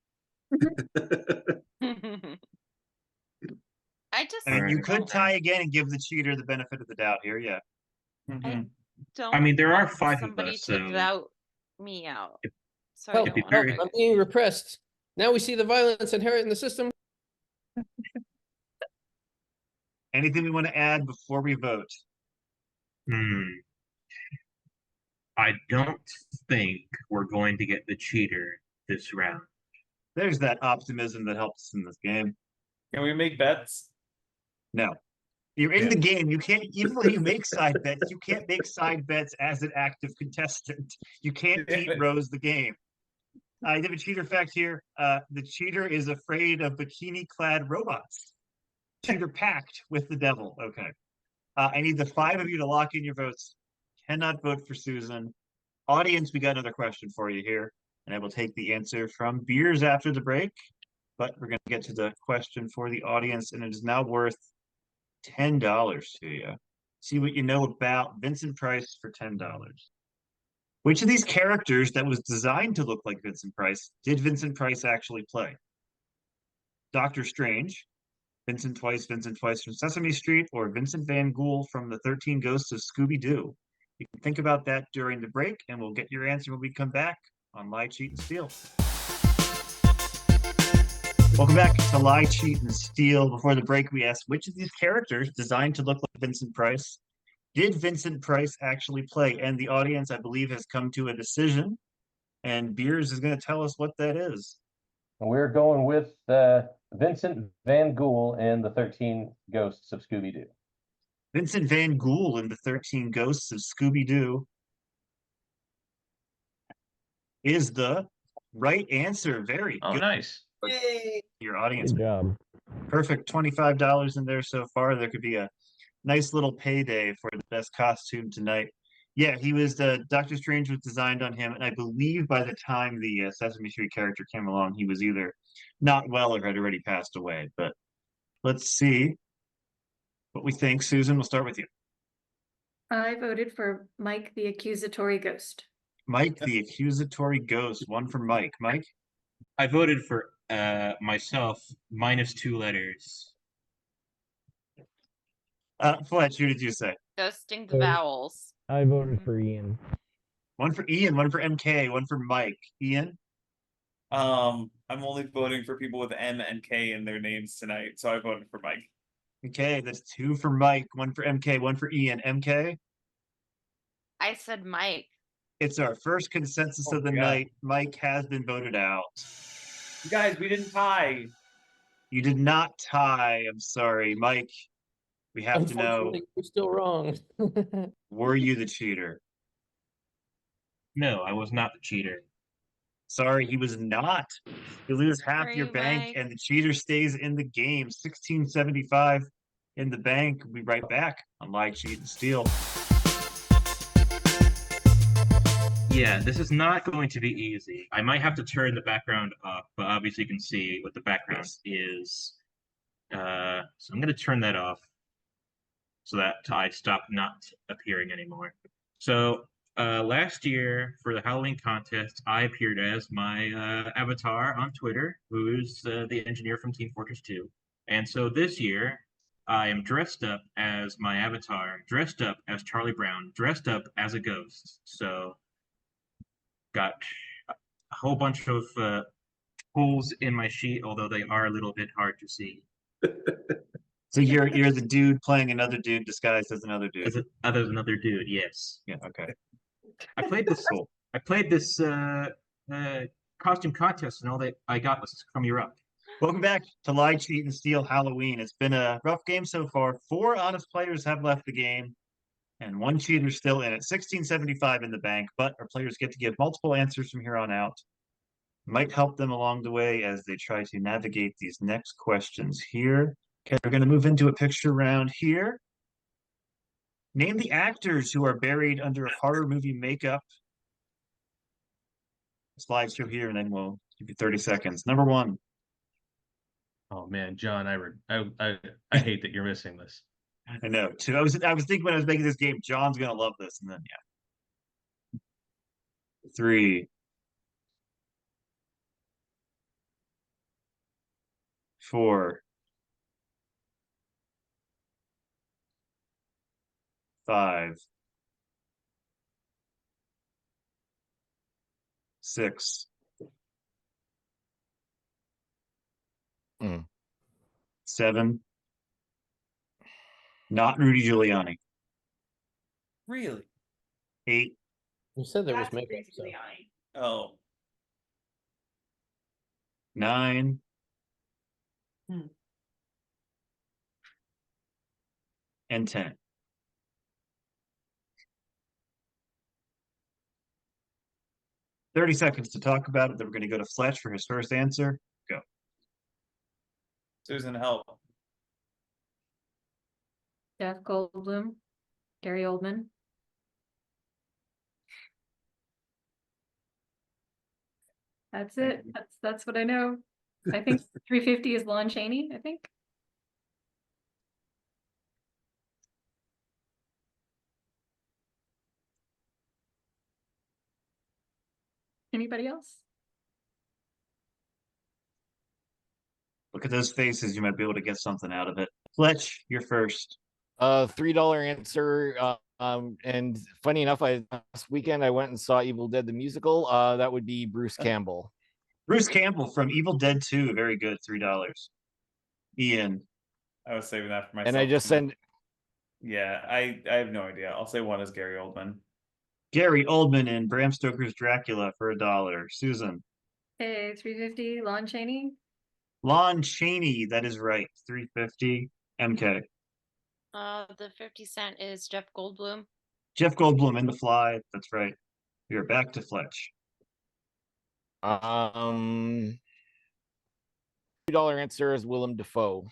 I just I mean, you Alright. could tie again and give the cheater the benefit of the doubt here, yeah. Mhm. don't. I mean, there are want 5 of somebody us, to so vote me out. If- So Help, I don't be want very- I'm being repressed. Now we see the violence inherent in the system. Anything we want to add before we vote? I don't think we're going to get the cheater this round. There's that optimism that helps us in this game. Can we make bets? No. You're in the game. You can't, even when you make side bets, you can't make side bets as an active contestant. You can't Pete Rose the game. I have a cheater fact here. The cheater is afraid of bikini-clad robots. Cheater pact with the devil. Okay. I need the 5 of you to lock in your votes. Cannot vote for Susan. Audience, we got another question for you here, and I will take the answer from Beers after the break. but we're going to get to the question for the audience, and it is now worth $10 to you. See what you know about Vincent Price for $10. Which of these characters that was designed to look like Vincent Price did Vincent Price actually play? Doctor Strange, Vincent Twice from Sesame Street, or Vincent Van Ghoul from the 13 Ghosts of Scooby-Doo? You can think about that during the break, and we'll get your answer when we come back on Lie, Cheat, and Steal. Welcome back to Lie, Cheat, and Steal. Before the break, we asked which of these characters designed to look like Vincent Price did Vincent Price actually play? And the audience, I believe, has come to a decision, and Beers is going to tell us what that is. We're going with Vincent Van Ghoul and the 13 Ghosts of Scooby-Doo. Vincent Van Ghoul and the 13 Ghosts of Scooby-Doo is the right answer. Very Oh, good. nice. Yay. Your audience. Good job. Perfect. $25 in there so far. There could be a nice little payday for the best costume tonight. Yeah, he was Doctor Strange was designed on him, and I believe by the time the Sesame Street character came along, he was either not well or had already passed away. But let's see what we think. Susan, we'll start with you. I voted for Mike the Accusatory Ghost. Mike, the accusatory ghost. One for Mike. Mike? I voted for myself minus 2 letters. Fletch, who did you say? Ghosting the vowels. I voted for Ian. One for Ian, one for MK, one for Mike. Ian? I'm only voting for people with M and K in their names tonight, so I voted for Mike. Okay, that's 2 for Mike, 1 for MK, 1 for Ian. MK? I said Mike. It's our first consensus of the night. Mike has been voted out. You guys, we didn't tie. You did not tie. I'm sorry. Mike, we have to know, Unfortunately, you're still wrong. were you the cheater? No, I was not the cheater. Sorry, he was not. You lose half Sorry, your bank, Mike. and the cheater stays in the game. 1675 in the bank. We'll be right back on Lie, Cheat, and Steal. Yeah, this is not going to be easy. I might have to turn the background up, but obviously you can see what the background is. So I'm going to turn that off so that I stop not appearing anymore. So last year for the Halloween contest, I appeared as my avatar on Twitter, who is the engineer from Team Fortress 2. And so this year, I am dressed up as my avatar, dressed up as Charlie Brown, dressed up as a ghost. So got a whole bunch of holes in my sheet, although they are a little bit hard to see. So you're the dude playing another dude disguised as another dude. As another dude, yes. Yeah, okay. I played this Cool. I played this costume contest, and all that I got was crummy rock. Welcome back to Lie, Cheat, and Steal Halloween. It's been a rough game so far. 4 honest players have left the game, and 1 cheater still in it. 1675 in the bank, but our players get to give multiple answers from here on out. Might help them along the way as they try to navigate these next questions here. Okay, we're going to move into a picture round here. Name the actors who are buried under horror movie makeup. Slideshow here, and then we'll give you 30 seconds. Number 1. Oh man, John, I hate that you're missing this. I know. 2. I was thinking when I was making this game, John's gonna love this, and then yeah. 3. 4. 5. 6. 7. Not Rudy Giuliani. Really? 8. You said there was That's makeup. Rudy So. Giuliani. Oh. 9. And 10. $30 to talk about it. Then we're going to go to Fletch for his first answer. Go. Susan, help. Jeff Goldblum, Gary Oldman. That's it. That's what I know. I think 350 is Lon Chaney, I think. Anybody else? Look at those faces. You might be able to get something out of it. Fletch, you're first. $3 answer. And funny enough, last weekend I went and saw Evil Dead the musical. That would be Bruce Campbell. Bruce Campbell from Evil Dead 2. Very good. $3. Ian. I was saving that for myself. And I just send. Yeah, I have no idea. I'll say one is Gary Oldman. Gary Oldman in Bram Stoker's Dracula for $1. Susan. Hey, 350 Lon Chaney. Lon Chaney. That is right. 350. MK. The 50 cent is Jeff Goldblum. Jeff Goldblum in The Fly. That's right. You're back to Fletch. $2 answer is Willem Dafoe.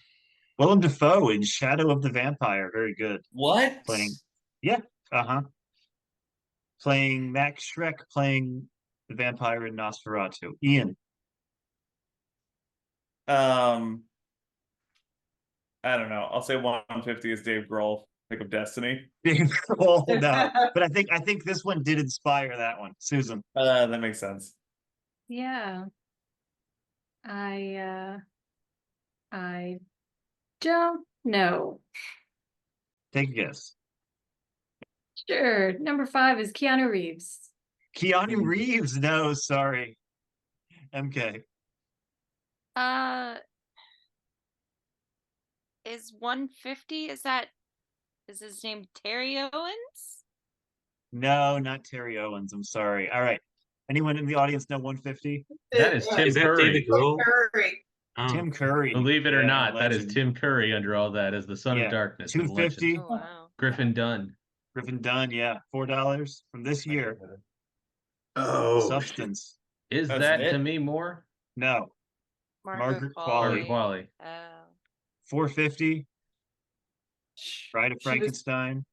Willem Dafoe in Shadow of the Vampire. Very good. What? Playing. Yeah. Playing Max Schreck, playing the vampire in Nosferatu. Ian. I don't know. I'll say 150 is Dave Grohl, Pick of Destiny. Dave Grohl, no. But I think this one did inspire that one. Susan. That makes sense. Yeah. I don't know. Take a guess. Sure. Number 5 is Keanu Reeves. Keanu Reeves. No, sorry. MK. Is 150? Is his name Terry Owens? No, not Terry Owens. I'm sorry. All right. Anyone in the audience know 150? That is Tim Is that Curry. David Grohl? Curry. Oh. Tim Curry. Believe it or Yeah, not, that is legend. Tim Curry under all that as the Son Yeah, of Darkness. in 250. Legends. Oh, wow. Griffin Dunn. Griffin Dunn, yeah. $4 from this year. Oh, Substance. Is That's that it? Demi Moore? No. Margaret Qualley. Margaret Qualley. Oh. 450. Bride of She was- Frankenstein.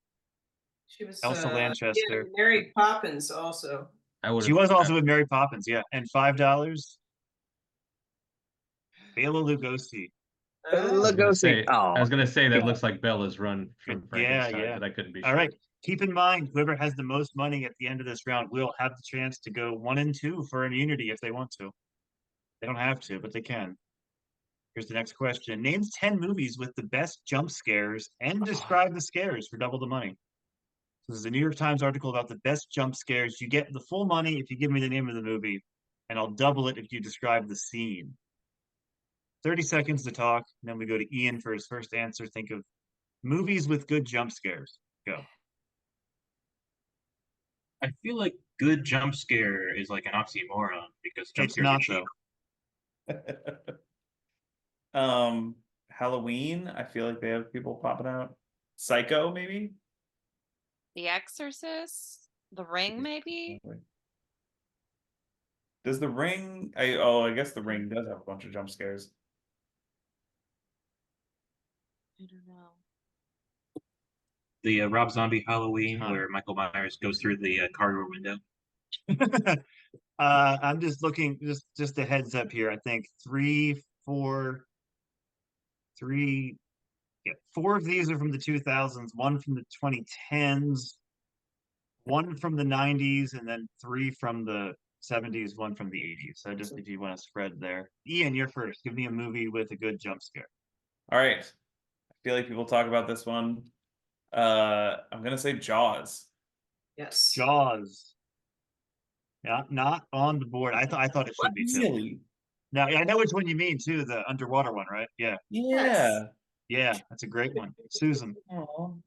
She was Elsa Lanchester. yeah, Mary Poppins also. I would. She was also in Mary Poppins, yeah. And $5. Bela Lugosi. Lugosi. I was Oh, gonna say that looks like Bella's run from Yeah, Frankenstein, yeah. but I couldn't be All sure. right. Keep in mind, whoever has the most money at the end of this round will have the chance to go 1 and 2 for immunity if they want to. They don't have to, but they can. Here's the next question. Name 10 movies with the best jump scares and describe the scares for double the money. This is a New York Times article about the best jump scares. You get the full money if you give me the name of the movie, and I'll double it if you describe the scene. 30 seconds to talk, and then we go to Ian for his first answer. Think of movies with good jump scares. Go. I feel like good jump scare is like an oxymoron because jump It's scares not, are cheap. though. Halloween. I feel like they have people popping out. Psycho, maybe. The Exorcist? The Ring, maybe? Does the Ring? I guess the Ring does have a bunch of jump scares. I don't know. The Rob Zombie Halloween, Huh. where Michael Myers goes through the car door window. I'm just looking, just a heads up here. I think 3, 4, 3, yeah, 4 of these are from the 2000s, 1 from the 2010s, 1 from the 90s, and then 3 from the 70s, 1 from the 80s. So just if you want to spread there. Ian, you're first. Give me a movie with a good jump scare. All right. I feel like people talk about this one. I'm gonna say Jaws. Yes. Jaws. Yeah, not on the board. I thought it should be too. Really? Now, I know which one you mean too, the underwater one, right? Yeah. Yeah. Yeah, that's a great one. Susan. Aw. I'm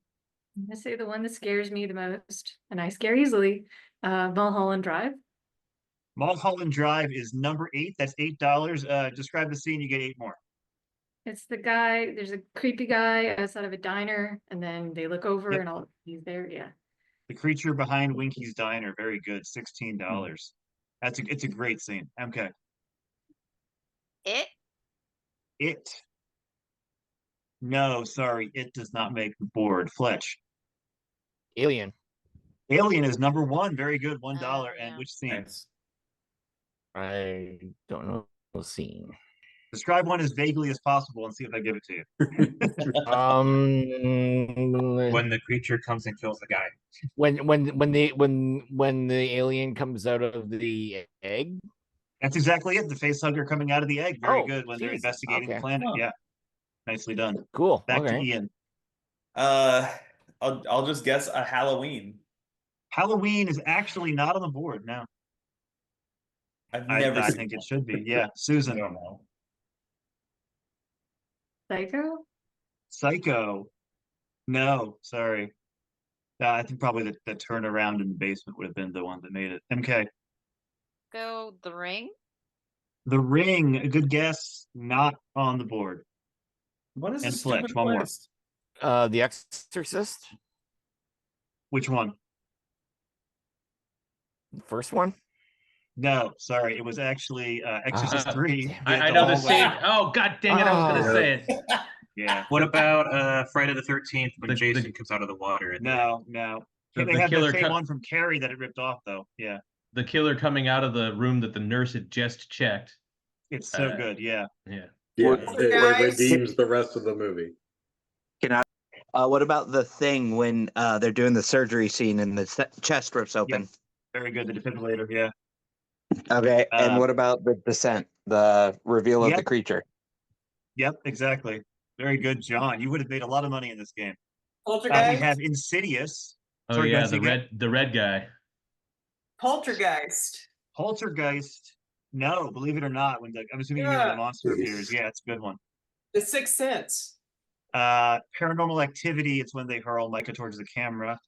gonna say the one that scares me the most, and I scare easily. Mulholland Drive. Mulholland Drive is number 8. That's $8. Describe the scene, you get 8 more. It's the guy. There's a creepy guy outside of a diner, and then they look over, Yep. and all he's there. Yeah. The creature behind Winky's Diner, very good. $16. It's a great scene. MK. It. No, sorry, it does not make the board. Fletch. Alien. Alien is number 1. Very good. $1. And yeah. which scene? Nice. I don't know the scene. Describe one as vaguely as possible and see if I give it to you. When the creature comes and kills the guy. When the alien comes out of the egg. That's exactly it. The facehugger coming out of the egg. Very Oh, good when they're geez. investigating the Okay. planet. Huh. Yeah. Nicely done. Cool. Back to Okay. Ian. I'll just guess a Halloween. Halloween is actually not on the board now. I've I never seen think it one. should be. Yeah. I Susan. don't know. Psycho? Psycho. No, sorry. I think probably the turnaround in the basement would have been the one that made it. MK. Go The Ring. The Ring, a good guess, not on the board. What is And this Fletch, stupid one more. list? The Exorcist. Which one? The first one. No, sorry. It was actually Exorcist 3. I know the scene. Oh, god dang it! I was gonna say it. Yeah. What about Friday the 13th when Jason comes out of the water? No. The They had the killer same one from Carrie that it ripped off, though. Yeah. The killer coming out of the room that the nurse had just checked. It's so good. Yeah. Yeah. Yeah, it Guys. redeems the rest of the movie. What about The Thing when they're doing the surgery scene and the chest rips open? Yep. Very good. The defibrillator. Yeah. Okay, and what about The Descent, the reveal of the Yep. creature? Yep. Exactly. Very good, John. You would have made a lot of money in this game. We Poltergeist. have Insidious. Oh Sorry, yeah, guys, again. the red guy. Poltergeist. Poltergeist. No, believe it or not, I'm assuming you mean when Yeah. the monster appears. Yeah, it's a good one. The Sixth Sense. Paranormal Activity. It's when they hurl Micah towards the camera.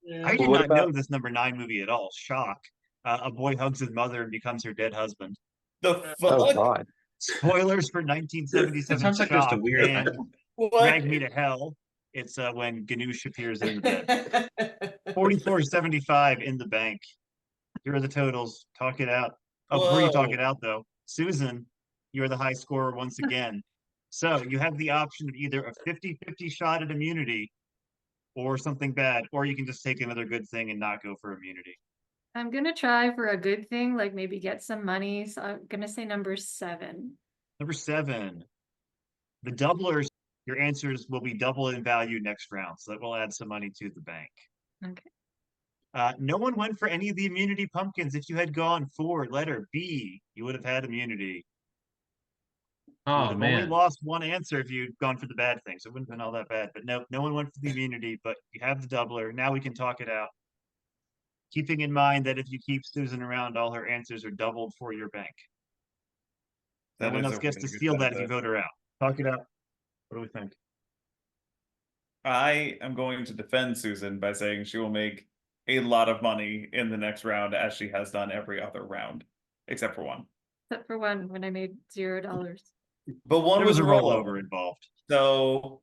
Yeah. I did What not about- know this number 9 movie at all. Shock. A boy hugs his mother and becomes her dead husband. The fuck? Oh god. Spoilers for 1977 That sounds like just a Shock weird- and What? Drag Me to Hell. It's when Ganoush appears in the bed. 44.75 in the bank. Here are the totals. Talk it out. Oh, before you talk Whoa. it out, though, Susan, you're the high scorer once again. So you have the option of either a 50-50 shot at immunity or something bad, or you can just take another good thing and not go for immunity. I'm gonna try for a good thing, like maybe get some money. So I'm gonna say number 7. Number 7, the doublers. Your answers will be double in value next round, so that will add some money to the bank. Okay. No one went for any of the immunity pumpkins. If you had gone for letter B, you would have had immunity. You would Oh have only man. lost one answer if you'd gone for the bad thing, so it wouldn't have been all that bad. But no one went for the immunity, but you have the doubler. Now we can talk it out. Keeping in mind that if you keep Susan around, all her answers are doubled for your bank. No That one is else a gets really to good steal that if you benefit. vote her out. Talk it out. What do we think? I am going to defend Susan by saying she will make a lot of money in the next round, as she has done every other round, except for one. Except for one when I made $0. But one There was was a a rollover, rollover involved. so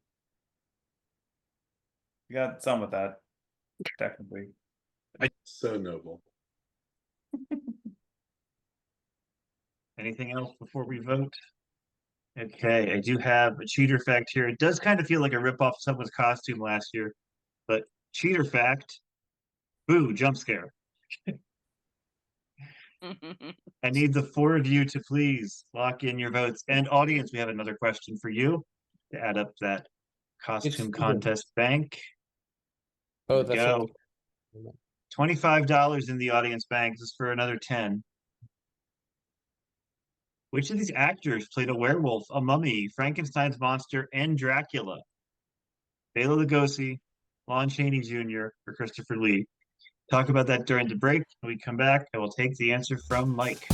you got some of that, technically. So noble. Anything else before we vote? Okay, I do have a cheater fact here. It does kind of feel like a ripoff of someone's costume last year, but cheater fact, boo, jump scare. I need the 4 of you to please lock in your votes. And audience, we have another question for you to add up that costume contest bank. Oh, Here we that's go. right. $25 in the audience bank. This is for another 10. Which of these actors played a werewolf, a mummy, Frankenstein's monster, and Dracula? Bela Lugosi, Lon Chaney Jr., or Christopher Lee? Talk about that during the break. When we come back, I will take the answer from Mike.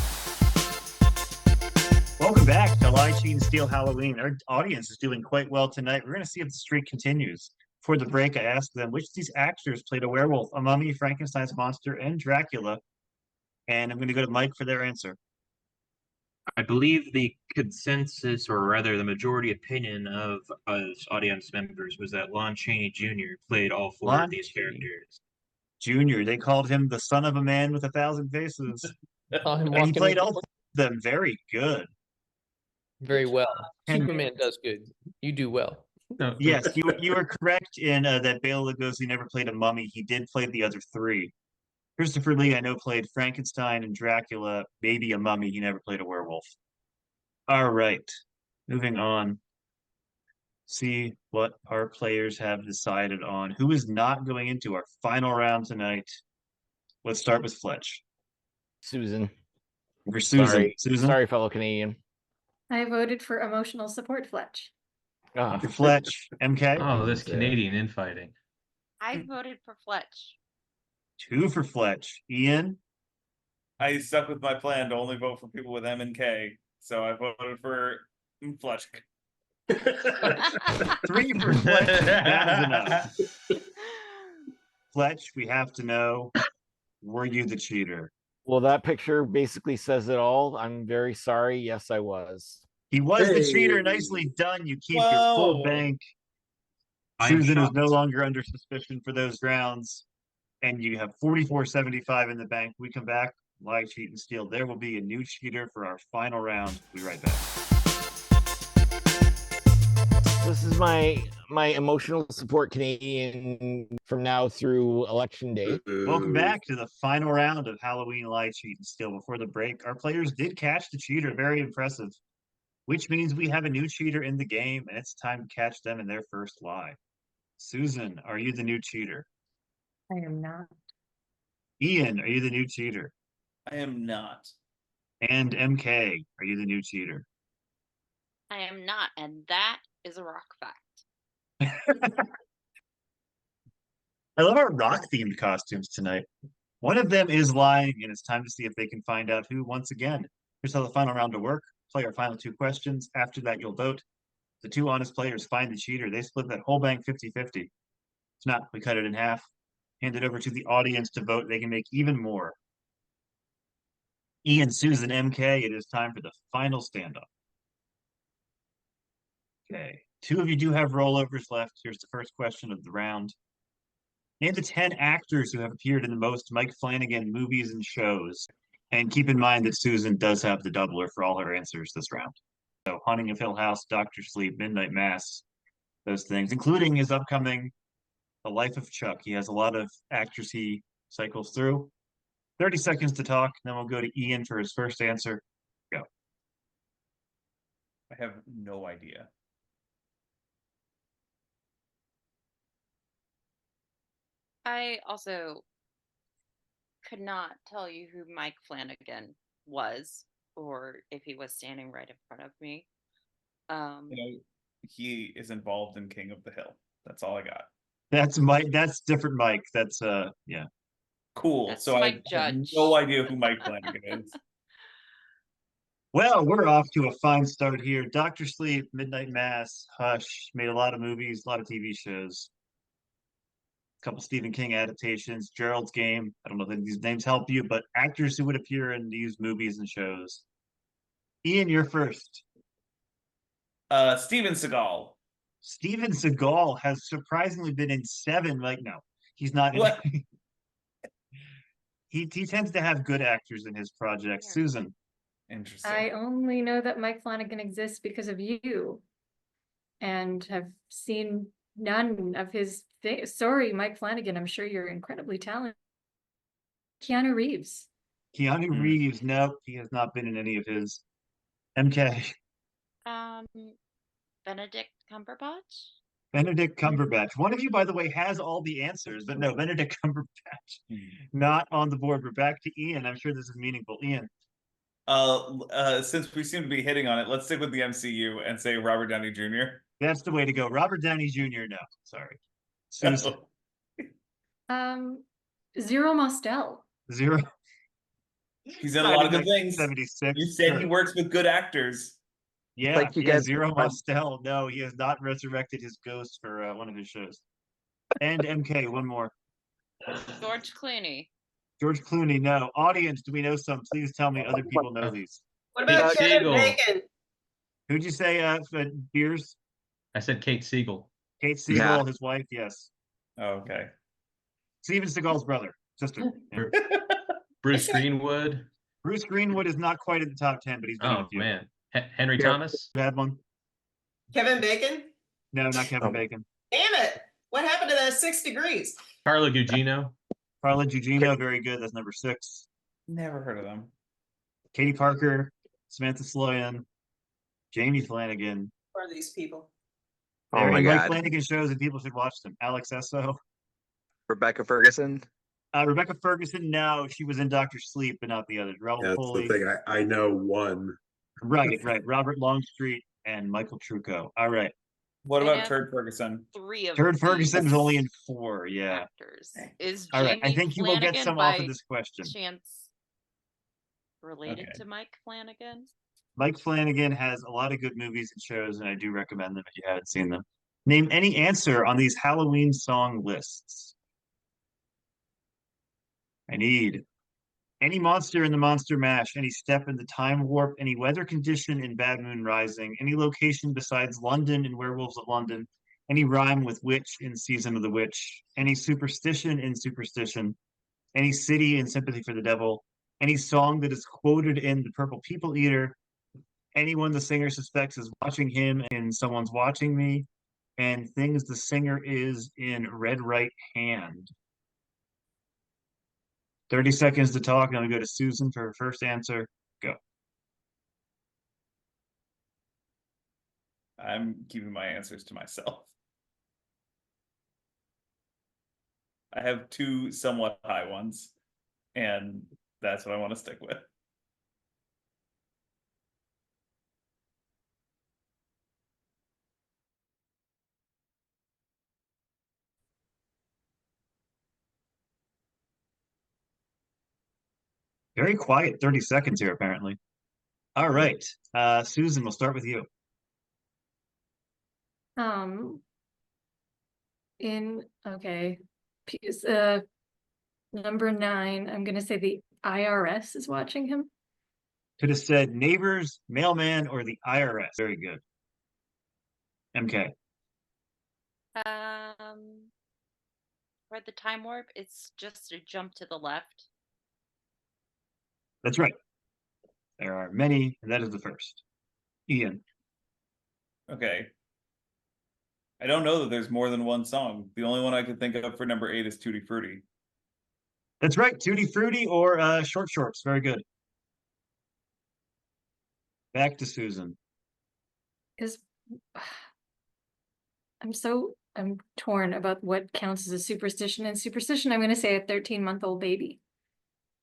Welcome back to Lie, Cheat, and Steal Halloween. Our audience is doing quite well tonight. We're going to see if the streak continues. For the break, I asked them which of these actors played a werewolf, a mummy, Frankenstein's monster, and Dracula. And I'm going to go to Mike for their answer. I believe the consensus, or rather the majority opinion of us audience members, was that Lon Chaney Jr. played all 4 Lon of these characters. Jr. They called him the son of a man with 1,000 faces. Saw him And he walking played with all 4 of them very good. very well. And- Superman does good. You do well. Yes, you were correct in that Bela Lugosi never played a mummy. He did play the other 3. Christopher Lee, I know, played Frankenstein and Dracula, maybe a mummy. He never played a werewolf. All right. Moving on. See what our players have decided on. Who is not going into our final round tonight? Let's start with Fletch. Susan. For Susan. Sorry. Susan. Sorry, fellow Canadian. I voted for emotional support, Fletch. Ah, For Fletch. MK. Oh, this Canadian infighting. I voted for Fletch. 2 for Fletch. Ian. I stuck with my plan to only vote for people with M and K, so I voted for Fletch. 3 for Fletch. That is enough. Fletch, we have to know, were you the cheater? well, that picture basically says it all. I'm very sorry. Yes, I was. He was the cheater. Hey. Nicely done. You keep your full Whoa. bank. I am Susan is shocked. no longer under suspicion for those rounds. And you have 44.75 in the bank. We come back, lie, cheat, and steal. There will be a new cheater for our final round. We'll be right back. This is my emotional support Canadian from now through election day. Welcome back to the final round of Halloween lie, cheat, and steal. Before the break, our players did catch the cheater. Very impressive. Which means we have a new cheater in the game, and it's time to catch them in their first lie. Susan, are you the new cheater? I am not. Ian, are you the new cheater? I am not. And MK, are you the new cheater? I am not, and that is a rock fact. I love our rock-themed costumes tonight. One of them is lying, and it's time to see if they can find out who once again. Here's how the final round will work. Play our final 2 questions. After that, you'll vote. The 2 honest players find the cheater. They split that whole bank 50-50. If not, we cut it in half. Hand it over to the audience to vote. They can make even more. Ian, Susan, MK, it is time for the final standoff. Okay, 2 of you do have rollovers left. Here's the first question of the round. Name the 10 actors who have appeared in the most Mike Flanagan movies and shows. And keep in mind that Susan does have the doubler for all her answers this round. So Haunting of Hill House, Dr. Sleep, Midnight Mass, those things, including his upcoming The Life of Chuck. He has a lot of actors he cycles through. 30 seconds to talk, then we'll go to Ian for his first answer. Go. I have no idea. I also could not tell you who Mike Flanagan was or if he was standing right in front of me. He is involved in King of the Hill. That's all I got. That's Mike. That's different Mike. That's yeah. Cool. That's so Mike I have Judge. no idea who Mike Flanagan is. Well, we're off to a fine start here. Dr. Sleep, Midnight Mass, Hush, made a lot of movies, a lot of TV shows. A couple Stephen King adaptations, Gerald's Game. I don't know if these names help you, but actors who would appear in these movies and shows. Ian, you're first. Steven Seagal. Steven Seagal has surprisingly been in 7. Like, no, he's not. What? He tends to have good actors in his projects. Susan. Interesting. I only know that Mike Flanagan exists because of you, and have seen none of his sorry, Mike Flanagan, I'm sure you're incredibly talented. Keanu Reeves. Keanu Reeves, nope, he has not been in any of his. MK. Benedict Cumberbatch. Benedict Cumberbatch. One of you, by the way, has all the answers, but no, Benedict Cumberbatch not on the board. We're back to Ian. I'm sure this is meaningful. Ian. Since we seem to be hitting on it, let's stick with the MCU and say Robert Downey Jr. That's the way to go. Robert Downey Jr. No, sorry. Susan. Zero Mostel. Zero. He's in a lot of good things. 76. You said he works with good actors. Yeah, Like you he has guys- Zero Mostel. No, he has not resurrected his ghost for one of his shows. And MK, one more. George Clooney. George Clooney, no. Audience, do we know some? Please tell me other people know these. What about Kate Kevin Siegel. Bacon? Who'd you say, Beers? I said Kate Siegel. Kate Siegel, Yeah. his wife, yes. Oh, okay. Steven Seagal's brother, sister. Yeah. Bruce Greenwood. Bruce Greenwood is not quite at the top 10, but he's been in a Oh few. man, Henry Yeah. Thomas. You had one? Kevin Bacon? No, not Oh. Kevin Bacon. Damn it. What happened to that 6 degrees? Carla Gugino. Carla Gugino, very good. That's number 6. Never heard of them. Katie Parker, Samantha Sloyan, Jamie Flanagan. Who are these people? Oh They're my in Mike God. Flanagan shows and people should watch them. Alex Esso. Rebecca Ferguson. Rebecca Ferguson, no, she was in Dr. Sleep, but not the others. Raoul That's Foley. the thing. I know one. Right. Robert Longstreet and Michael Trucco. All right. What I about know Turd Ferguson? 3 of Turd Ferguson is these only in 4. Yeah. actors. Is All right. I Jamie think you will get Flanagan some off of by this question. chance related Okay. to Mike Flanagan? Mike Flanagan has a lot of good movies and shows, and I do recommend them if you haven't seen them. Name any answer on these Halloween song lists. I need any monster in the Monster Mash, any step in the Time Warp, any weather condition in Bad Moon Rising, any location besides London in Werewolves of London, any rhyme with witch in Season of the Witch, any superstition in Superstition, any city in Sympathy for the Devil, any song that is quoted in The Purple People Eater, anyone the singer suspects is watching him in Someone's Watching Me, and things the singer is in Red Right Hand. 30 seconds to talk, and I'm going to go to Susan for her first answer. Go. I'm keeping my answers to myself. I have 2 somewhat high ones, and that's what I want to stick with. Very quiet 30 seconds here, apparently. All right. Susan, we'll start with you. Okay. Number 9, I'm gonna say the IRS is watching him. Could have said neighbors, mailman, or the IRS. Very good. MK. For the time warp, it's just a jump to the left. That's right. There are many, and that is the first. Ian. Okay. I don't know that there's more than one song. The only one I could think of for number 8 is Tutti Frutti. That's right. Tutti Frutti or Short Shorts. Very good. Back to Susan. I'm torn about what counts as a superstition. And superstition, I'm gonna say a 13-month-old baby.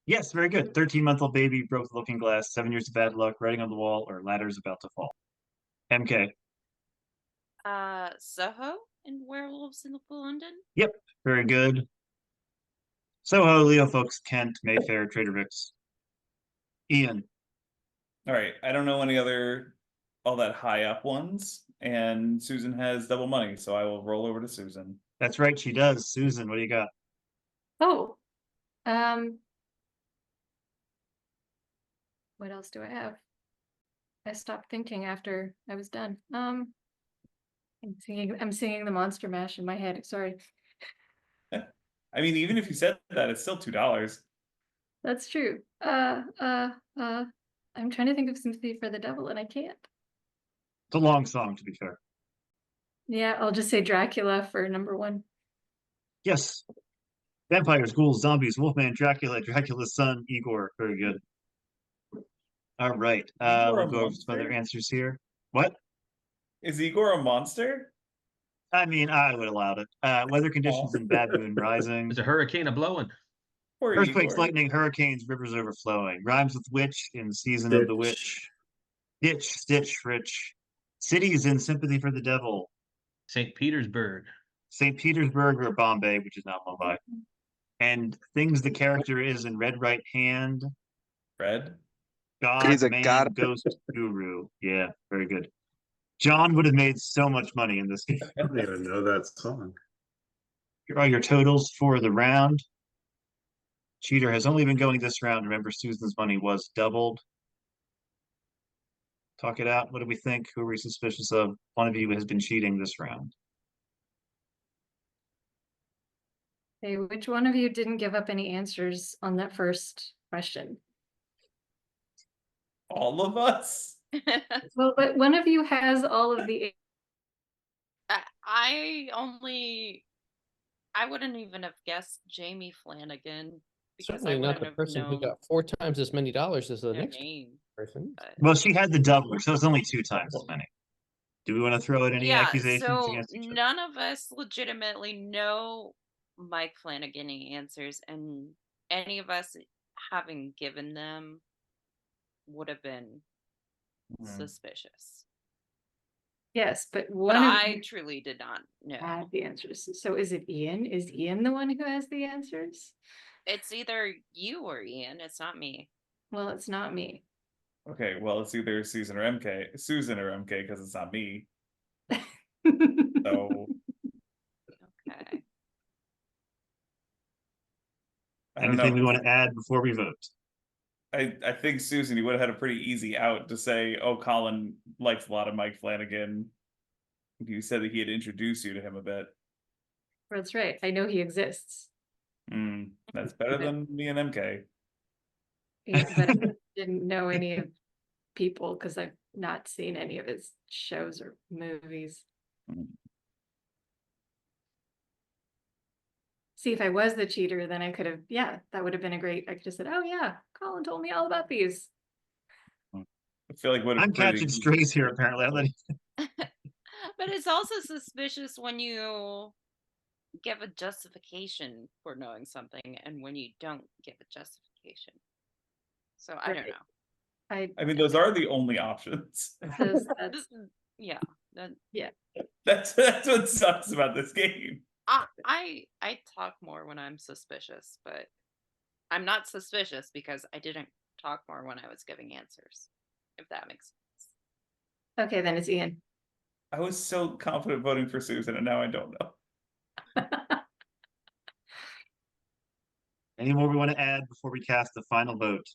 Yes, very good. 13-month-old baby, broke the looking glass, 7 years of bad luck, writing on the wall, or ladders about to fall. MK. Soho in Werewolves in London. Yep, very good. Soho, Leo Folks, Kent, Mayfair, Trader Vic's. Ian. All right. I don't know any other all that high up ones, and Susan has double money, so I will roll over to Susan. That's right, she does. Susan, what do you got? Oh, what else do I have? I stopped thinking after I was done. I'm singing the Monster Mash in my head. Sorry. I mean, even if you said that, it's still $2. That's true. I'm trying to think of Sympathy for the Devil and I can't. It's a long song, to be fair. Yeah, I'll just say Dracula for number 1. Yes. Vampires, ghouls, zombies, Wolfman, Dracula, Dracula's son, Igor. Very good. All right. We'll go over some other answers here. What? Is Igor a monster? I mean, I would allow it. Weather conditions in Bad Moon Rising. There's a hurricane a blowing. Earthquakes, lightning, hurricanes, rivers overflowing. Rhymes with witch in Season of the Witch. Ditch, Stitch, Rich. Cities in Sympathy for the Devil. St. Petersburg. St. Petersburg or Bombay, which is not Mumbai. And things the character is in Red Right Hand. Red? God, He's a man, god. ghost, guru. Yeah, very good. John would have made so much money in this game. I don't even know that song. Here are your totals for the round. Cheater has only been going this round. Remember, Susan's money was doubled. Talk it out. What do we think? Who are we suspicious of? One of you has been cheating this round. Hey, which one of you didn't give up any answers on that first question? All of us? Well, but one of you has all of the. I wouldn't even have guessed Jamie Flanagan because Certainly I not wouldn't the have person who known got 4 times as many dollars as the their next name. person. Well, she had the doubler, so it's only 2 times as many. Do we want to throw out any Yeah, accusations so against each other? none of us legitimately know Mike Flanagan answers, and any of us having given them would have been suspicious. Yes, but But one of I you truly did not know. had the answers. So is it Ian? Is Ian the one who has the answers? It's either you or Ian. It's not me. Well, it's not me. Okay, well, it's either Susan or MK, because it's not me. So Okay. I don't Anything know. we want to add before we vote? I think Susan, you would have had a pretty easy out to say, "Oh, Colin likes a lot of Mike Flanagan." You said that he had introduced you to him a bit. That's right. I know he exists. That's better than me and MK. Yeah, but I didn't know any of people because I've not seen any of his shows or movies. See, if I was the cheater, then I could have, yeah, that would have been a great, I could have said, oh yeah, Colin told me all about these. I feel like I'm catching strays here, apparently. But it's also suspicious when you give a justification for knowing something and when you don't give a justification. So I don't know. I mean, those are the only options. Yeah. Yeah. That's what sucks about this game. I talk more when I'm suspicious, but I'm not suspicious because I didn't talk more when I was giving answers, if that makes sense. Okay, then it's Ian. I was so confident voting for Susan, and now I don't know. Any more we want to add before we cast the final vote?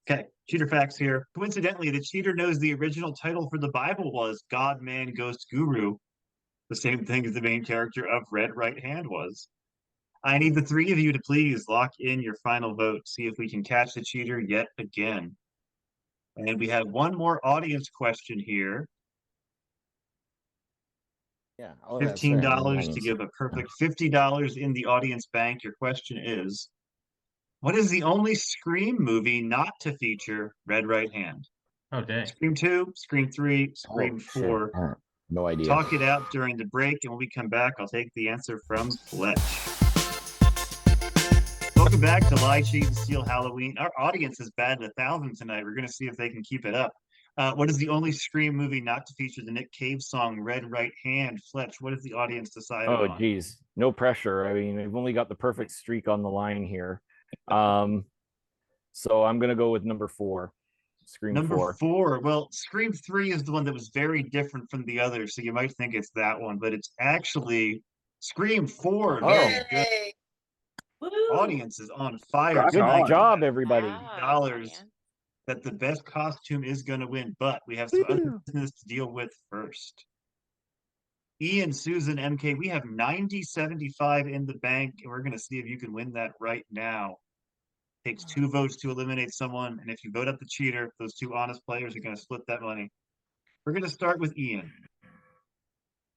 Okay, cheater facts here. Coincidentally, the cheater knows the original title for the Bible was God, Man, Ghost, Guru, the same thing as the main character of Red Right Hand was. I need the 3 of you to please lock in your final vote, see if we can catch the cheater yet again. And we have one more audience question here. Yeah, $15 to give a perfect $50 in the audience bank. Your question is, what is the only Scream movie not to feature Red Right Hand? Oh, dang. Scream 2, Scream 3, Scream 4. No idea. Talk it out during the break, and when we come back, I'll take the answer from Fletch. Welcome back to Lie, Cheat, and Steal Halloween. Our audience has batted 1,000 tonight. We're going to see if they can keep it up. What is the only Scream movie not to feature the Nick Cave song Red Right Hand? Fletch, what has the audience decided Oh, on? geez. No pressure. I mean, we've only got the perfect streak on the line here. So I'm going to go with number 4. Scream Number 4. 4. Well, Scream 3 is the one that was very different from the others, so you might think it's that one, but it's actually Scream 4. Oh. Very good. Audience is on fire. Good job, everybody. $50 that the best costume is going to win, but we have some other business to deal with first. Ian, Susan, MK, we have 90.75 in the bank, and we're going to see if you can win that right now. Takes 2 votes to eliminate someone, and if you vote up the cheater, those 2 honest players are going to split that money. We're going to start with Ian.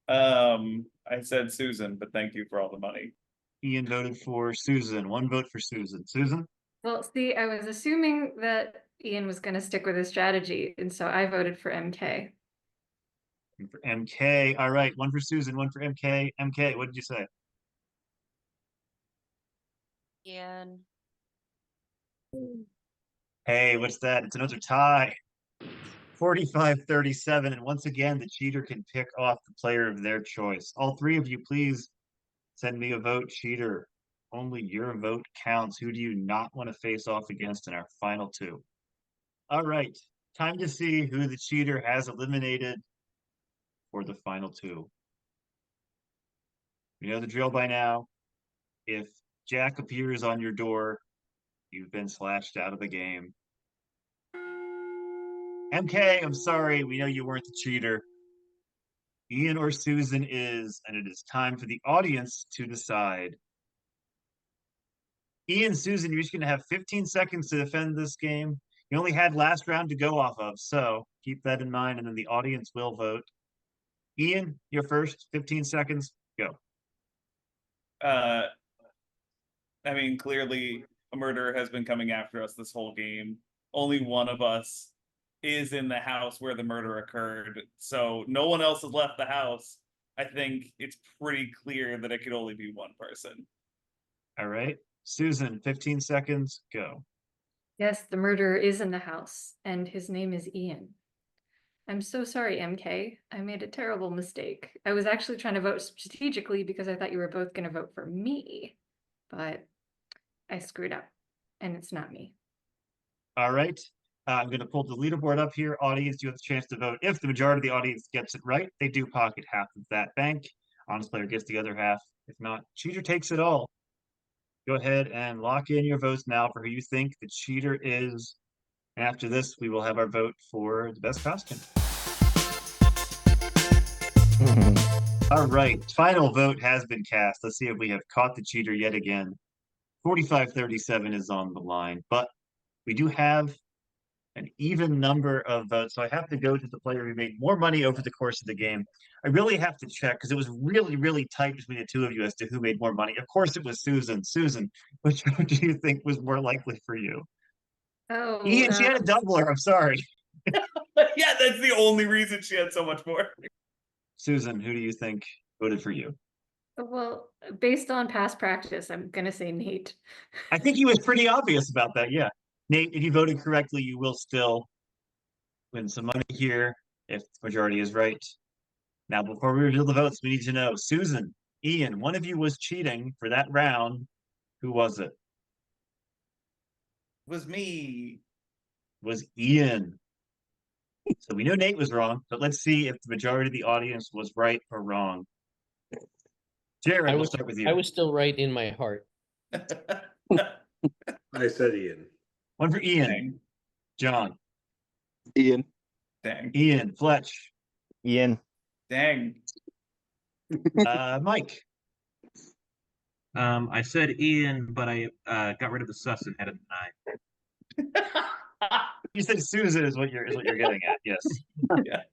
I said Susan, but thank you for all the money. Ian voted for Susan. 1 vote for Susan. Susan? Well, see, I was assuming that Ian was going to stick with his strategy, and so I voted for MK. And for MK. All right, 1 for Susan, 1 for MK. MK, what did you say? Ian. Hey, what's that? It's another tie. 45-37, and once again, the cheater can pick off the player of their choice. All 3 of you, please send me a vote, cheater. Only your vote counts. Who do you not want to face off against in our final 2? All right, time to see who the cheater has eliminated for the final 2. You know the drill by now. If Jack appears on your door, you've been slashed out of the game. MK, I'm sorry, we know you weren't the cheater. Ian or Susan is, and it is time for the audience to decide. Ian, Susan, you're just going to have 15 seconds to defend this game. You only had last round to go off of, so keep that in mind, and then the audience will vote. Ian, you're first, 15 seconds, go. I mean, clearly a murderer has been coming after us this whole game. only one of us is in the house where the murder occurred. So no one else has left the house. I think it's pretty clear that it could only be one person. All right. Susan, 15 seconds, go. Yes, the murderer is in the house, and his name is Ian. I'm so sorry, MK. I made a terrible mistake. I was actually trying to vote strategically because I thought you were both going to vote for me, but I screwed up, and it's not me. All right. I'm going to pull the leaderboard up here. Audience, you have the chance to vote. If the majority of the audience gets it right, they do pocket half of that bank. Honest player gets the other half. If not, cheater takes it all. Go ahead and lock in your votes now for who you think the cheater is. And after this, we will have our vote for the best costume. All right, final vote has been cast. Let's see if we have caught the cheater yet again. 45-37 is on the line, but we do have an even number of votes, so I have to go to the player who made more money over the course of the game. I really have to check because it was really, really tight between the two of you as to who made more money. Of course, it was Susan. Susan, which one do you think was more likely for you? Oh, Ian, she had a doubler. I'm sorry. Yeah, that's the only reason she had so much more. Susan, who do you think voted for you? well, based on past practice, I'm gonna say Nate. I think he was pretty obvious about that. Yeah. Nate, if you voted correctly, you will still win some money here if the majority is right. Now, before we reveal the votes, we need to know, Susan, Ian, one of you was cheating for that round. Who was it? It was me. It was Ian. So we know Nate was wrong, but let's see if the majority of the audience was right or wrong. Jared, we'll start with you. I was still right in my heart. I said Ian. One for Ian. Dang. John. Ian. Dang. Ian. Fletch. Ian. Dang. Mike. I said Ian, but I got rid of the sus and had a 9. You said Susan is what you're getting at. Yes. Yeah.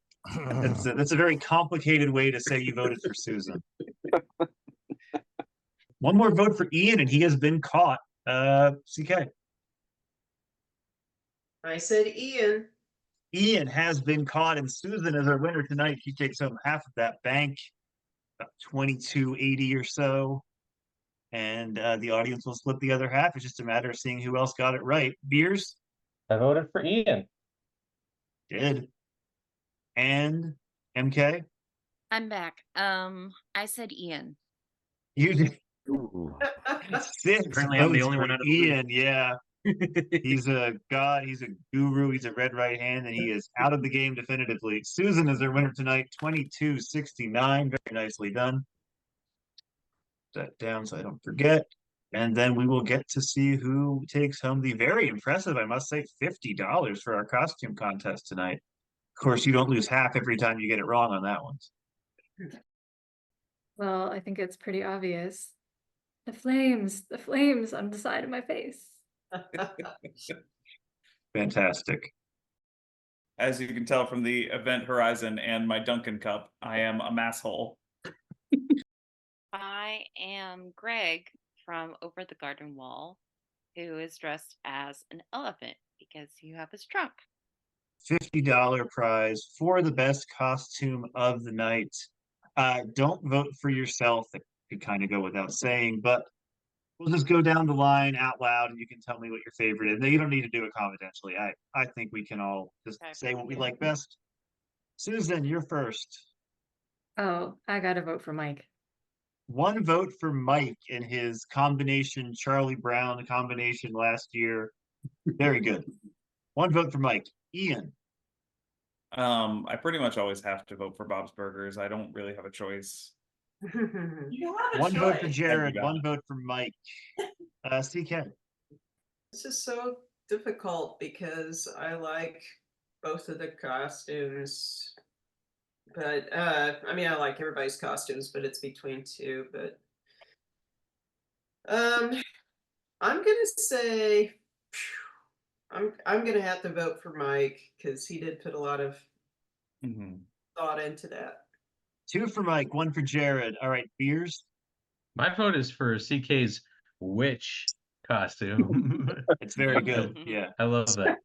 That's a very complicated way to say you voted for Susan. One more vote for Ian, and he has been caught. CK. I said Ian. Ian has been caught, and Susan is our winner tonight. She takes home half of that bank, about $22.80 or so. And the audience will split the other half. It's just a matter of seeing who else got it right. Beers? I voted for Ian. Did. And MK? I'm back. I said Ian. You did. Ooh. 6 Apparently I'm the votes only for one out of the Ian, yeah. He's a god, he's a guru, he's a red right hand, and he is out of the game definitively. Susan is our winner tonight, 22-69. Very nicely done. Put that down so I don't forget. And then we will get to see who takes home the very impressive, I must say, $50 for our costume contest tonight. Of course, you don't lose half every time you get it wrong on that one. Well, I think it's pretty obvious. The flames on the side of my face. Fantastic. As you can tell from the event horizon and my Duncan cup, I am a masshole. I am Greg from Over the Garden Wall, who is dressed as an elephant because you have his trunk. $50 prize for the best costume of the night. Don't vote for yourself. That could kind of go without saying, but we'll just go down the line out loud and you can tell me what your favorite is. No, you don't need to do it confidentially. I think we can all just say what we like best. Susan, you're first. Oh, I gotta vote for Mike. One vote for Mike in his combination Charlie Brown combination last year. Very good. One vote for Mike. Ian. I pretty much always have to vote for Bob's Burgers. I don't really have a choice. You have a One vote for choice. Jared. God. One vote for Mike. CK. This is so difficult because I like both of the costumes. But I mean I like everybody's costumes, but it's between two. But I'm gonna say I'm gonna have to vote for Mike because he did put a lot of thought into that. 2 for Mike, 1 for Jared. All right, Beers. My vote is for CK's witch costume. It's very good. Yeah. I love that.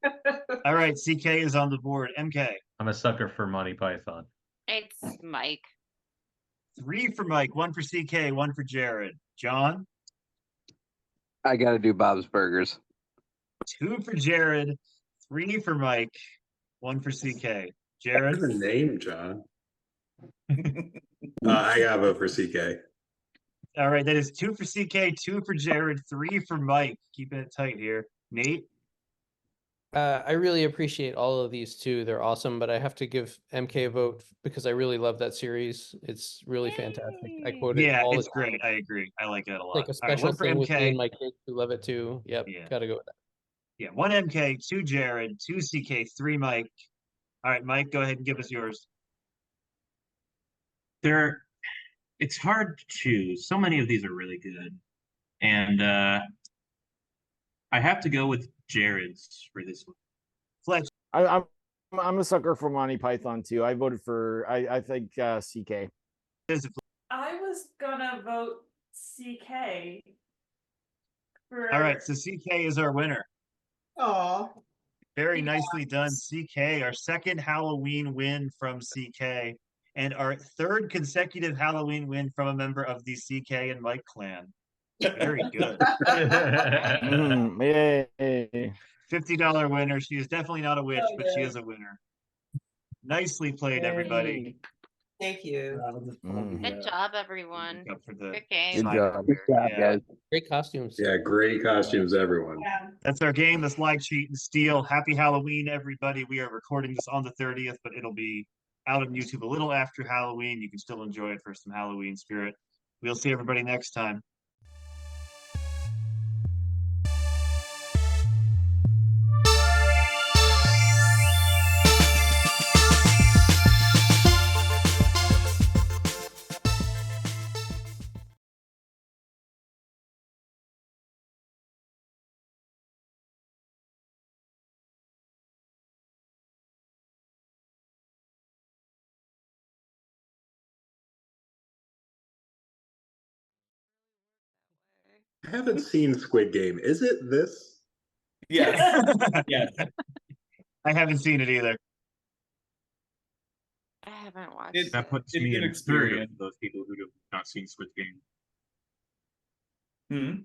All right, CK is on the board. MK. I'm a sucker for Monty Python. It's Mike. 3 for Mike, 1 for CK, 1 for Jared. John. I got to do Bob's Burgers. 2 for Jared, 3 for Mike, 1 for CK. Jared. The name, John. I gotta vote for CK. All right, that is 2 for CK, 2 for Jared, 3 for Mike. Keeping it tight here. Nate. I really appreciate all of these too. They're awesome, but I have to give MK a vote because I really love that series. It's really fantastic. I quote it Yeah, all the it's time. great. I agree. I like it a lot. Like a All right, special 1 for thing with me MK. and my kids who love it too. Yep, Yeah. gotta go with that. Yeah, 1 MK, 2 Jared, 2 CK, 3 Mike. All right, Mike, go ahead and give us yours. It's hard to choose. So many of these are really good. And I have to go with Jared's for this one. Fletch. I'm a sucker for Monty Python too. I voted for I think CK. I was gonna vote CK. All right, so CK is our winner. Aw. Very nicely done, CK. Our second Halloween win from CK, and our third consecutive Halloween win from a member of the CK and Mike clan. Very good. Yay. $50 winner. She is definitely not a witch, Oh, but she yeah. is a winner. Nicely played, everybody. Thank you. Good job, everyone. Up for the Good game. Good job. Good job, Yeah. Great costumes. Yeah, great costumes, everyone. That's our game. Let's like, cheat, and steal. Happy Halloween, everybody. We are recording this on the 30th, but it'll be out on YouTube a little after Halloween. You can still enjoy it for some Halloween spirit. We'll see everybody next time. I haven't seen Squid Game. Is it this? Yes. Yes. I haven't seen it either. I haven't watched It's- it. That puts It's me an in experience. third of those people who have not seen Squid Game. Hmm.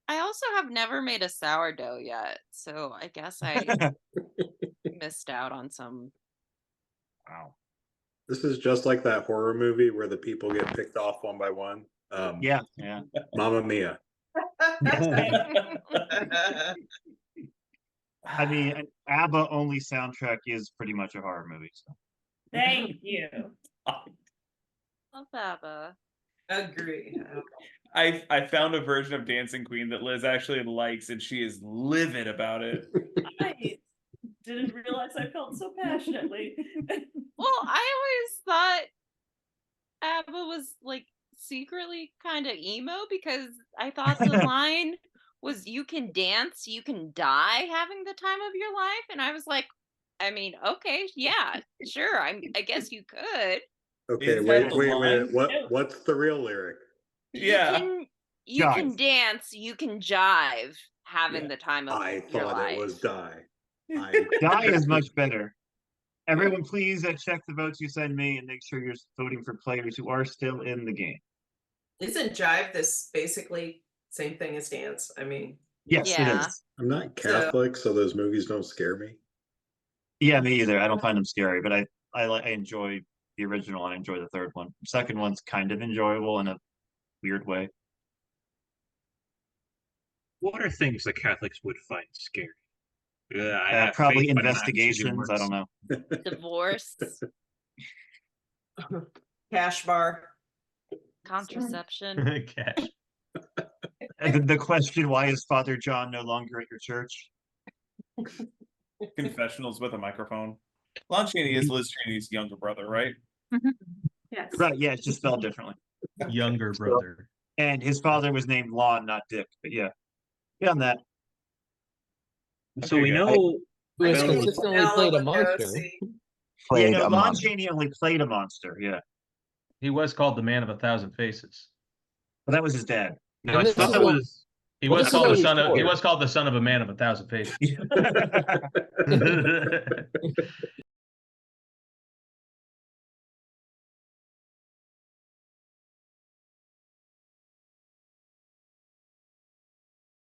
I also have never made a sourdough yet, so I guess I missed out on some. Wow. This is just like that horror movie where the people get picked off one by one. Yeah. Mamma Mia. I mean, an ABBA only soundtrack is pretty much a horror movie. So. Thank you. Love ABBA. Agree. I found a version of Dancing Queen that Liz actually likes, and she is livid about it. I didn't realize I felt so passionately. Well, I always thought ABBA was like secretly kind of emo because I thought the line was "You can dance, you can die having the time of your life," and I was like, I mean, okay, yeah, sure, I guess you could. Okay, Is wait that a the minute. line? What's the real lyric? You can dance, you can jive, having the time of I your thought life. it was die. Die is much better. Everyone, please check the votes you send me and make sure you're voting for players who are still in the game. Isn't jive this basically same thing as dance? I mean, Yes, it is. I'm not Catholic, so those movies don't scare me. Yeah, me either. I don't find them scary, but I enjoy the original and I enjoy the third one. The second one's kind of enjoyable in a weird way. What are things that Catholics would find scary? I have Probably faith, but I'm not choosing investigations. I don't know. Divorce, cash bar. contraception. Cash. And the question: why is Father John no longer at your church? Confessionals with a microphone. Lon Chaney is Liz Cheney's younger brother, right? Yes. Right? Yeah, it's just spelled differently. Younger brother. And his father was named Lon, not Dick. But yeah, beyond that. So we know Who has I- consistently played a monster. Yeah, no, Lon Chaney only played a monster. Yeah, He was called the Man of 1,000 Faces. but that was his dad. No, And I this thought is that what- was He Well, was this is called the only son of. He four. was called the son of a man of 1,000 pages.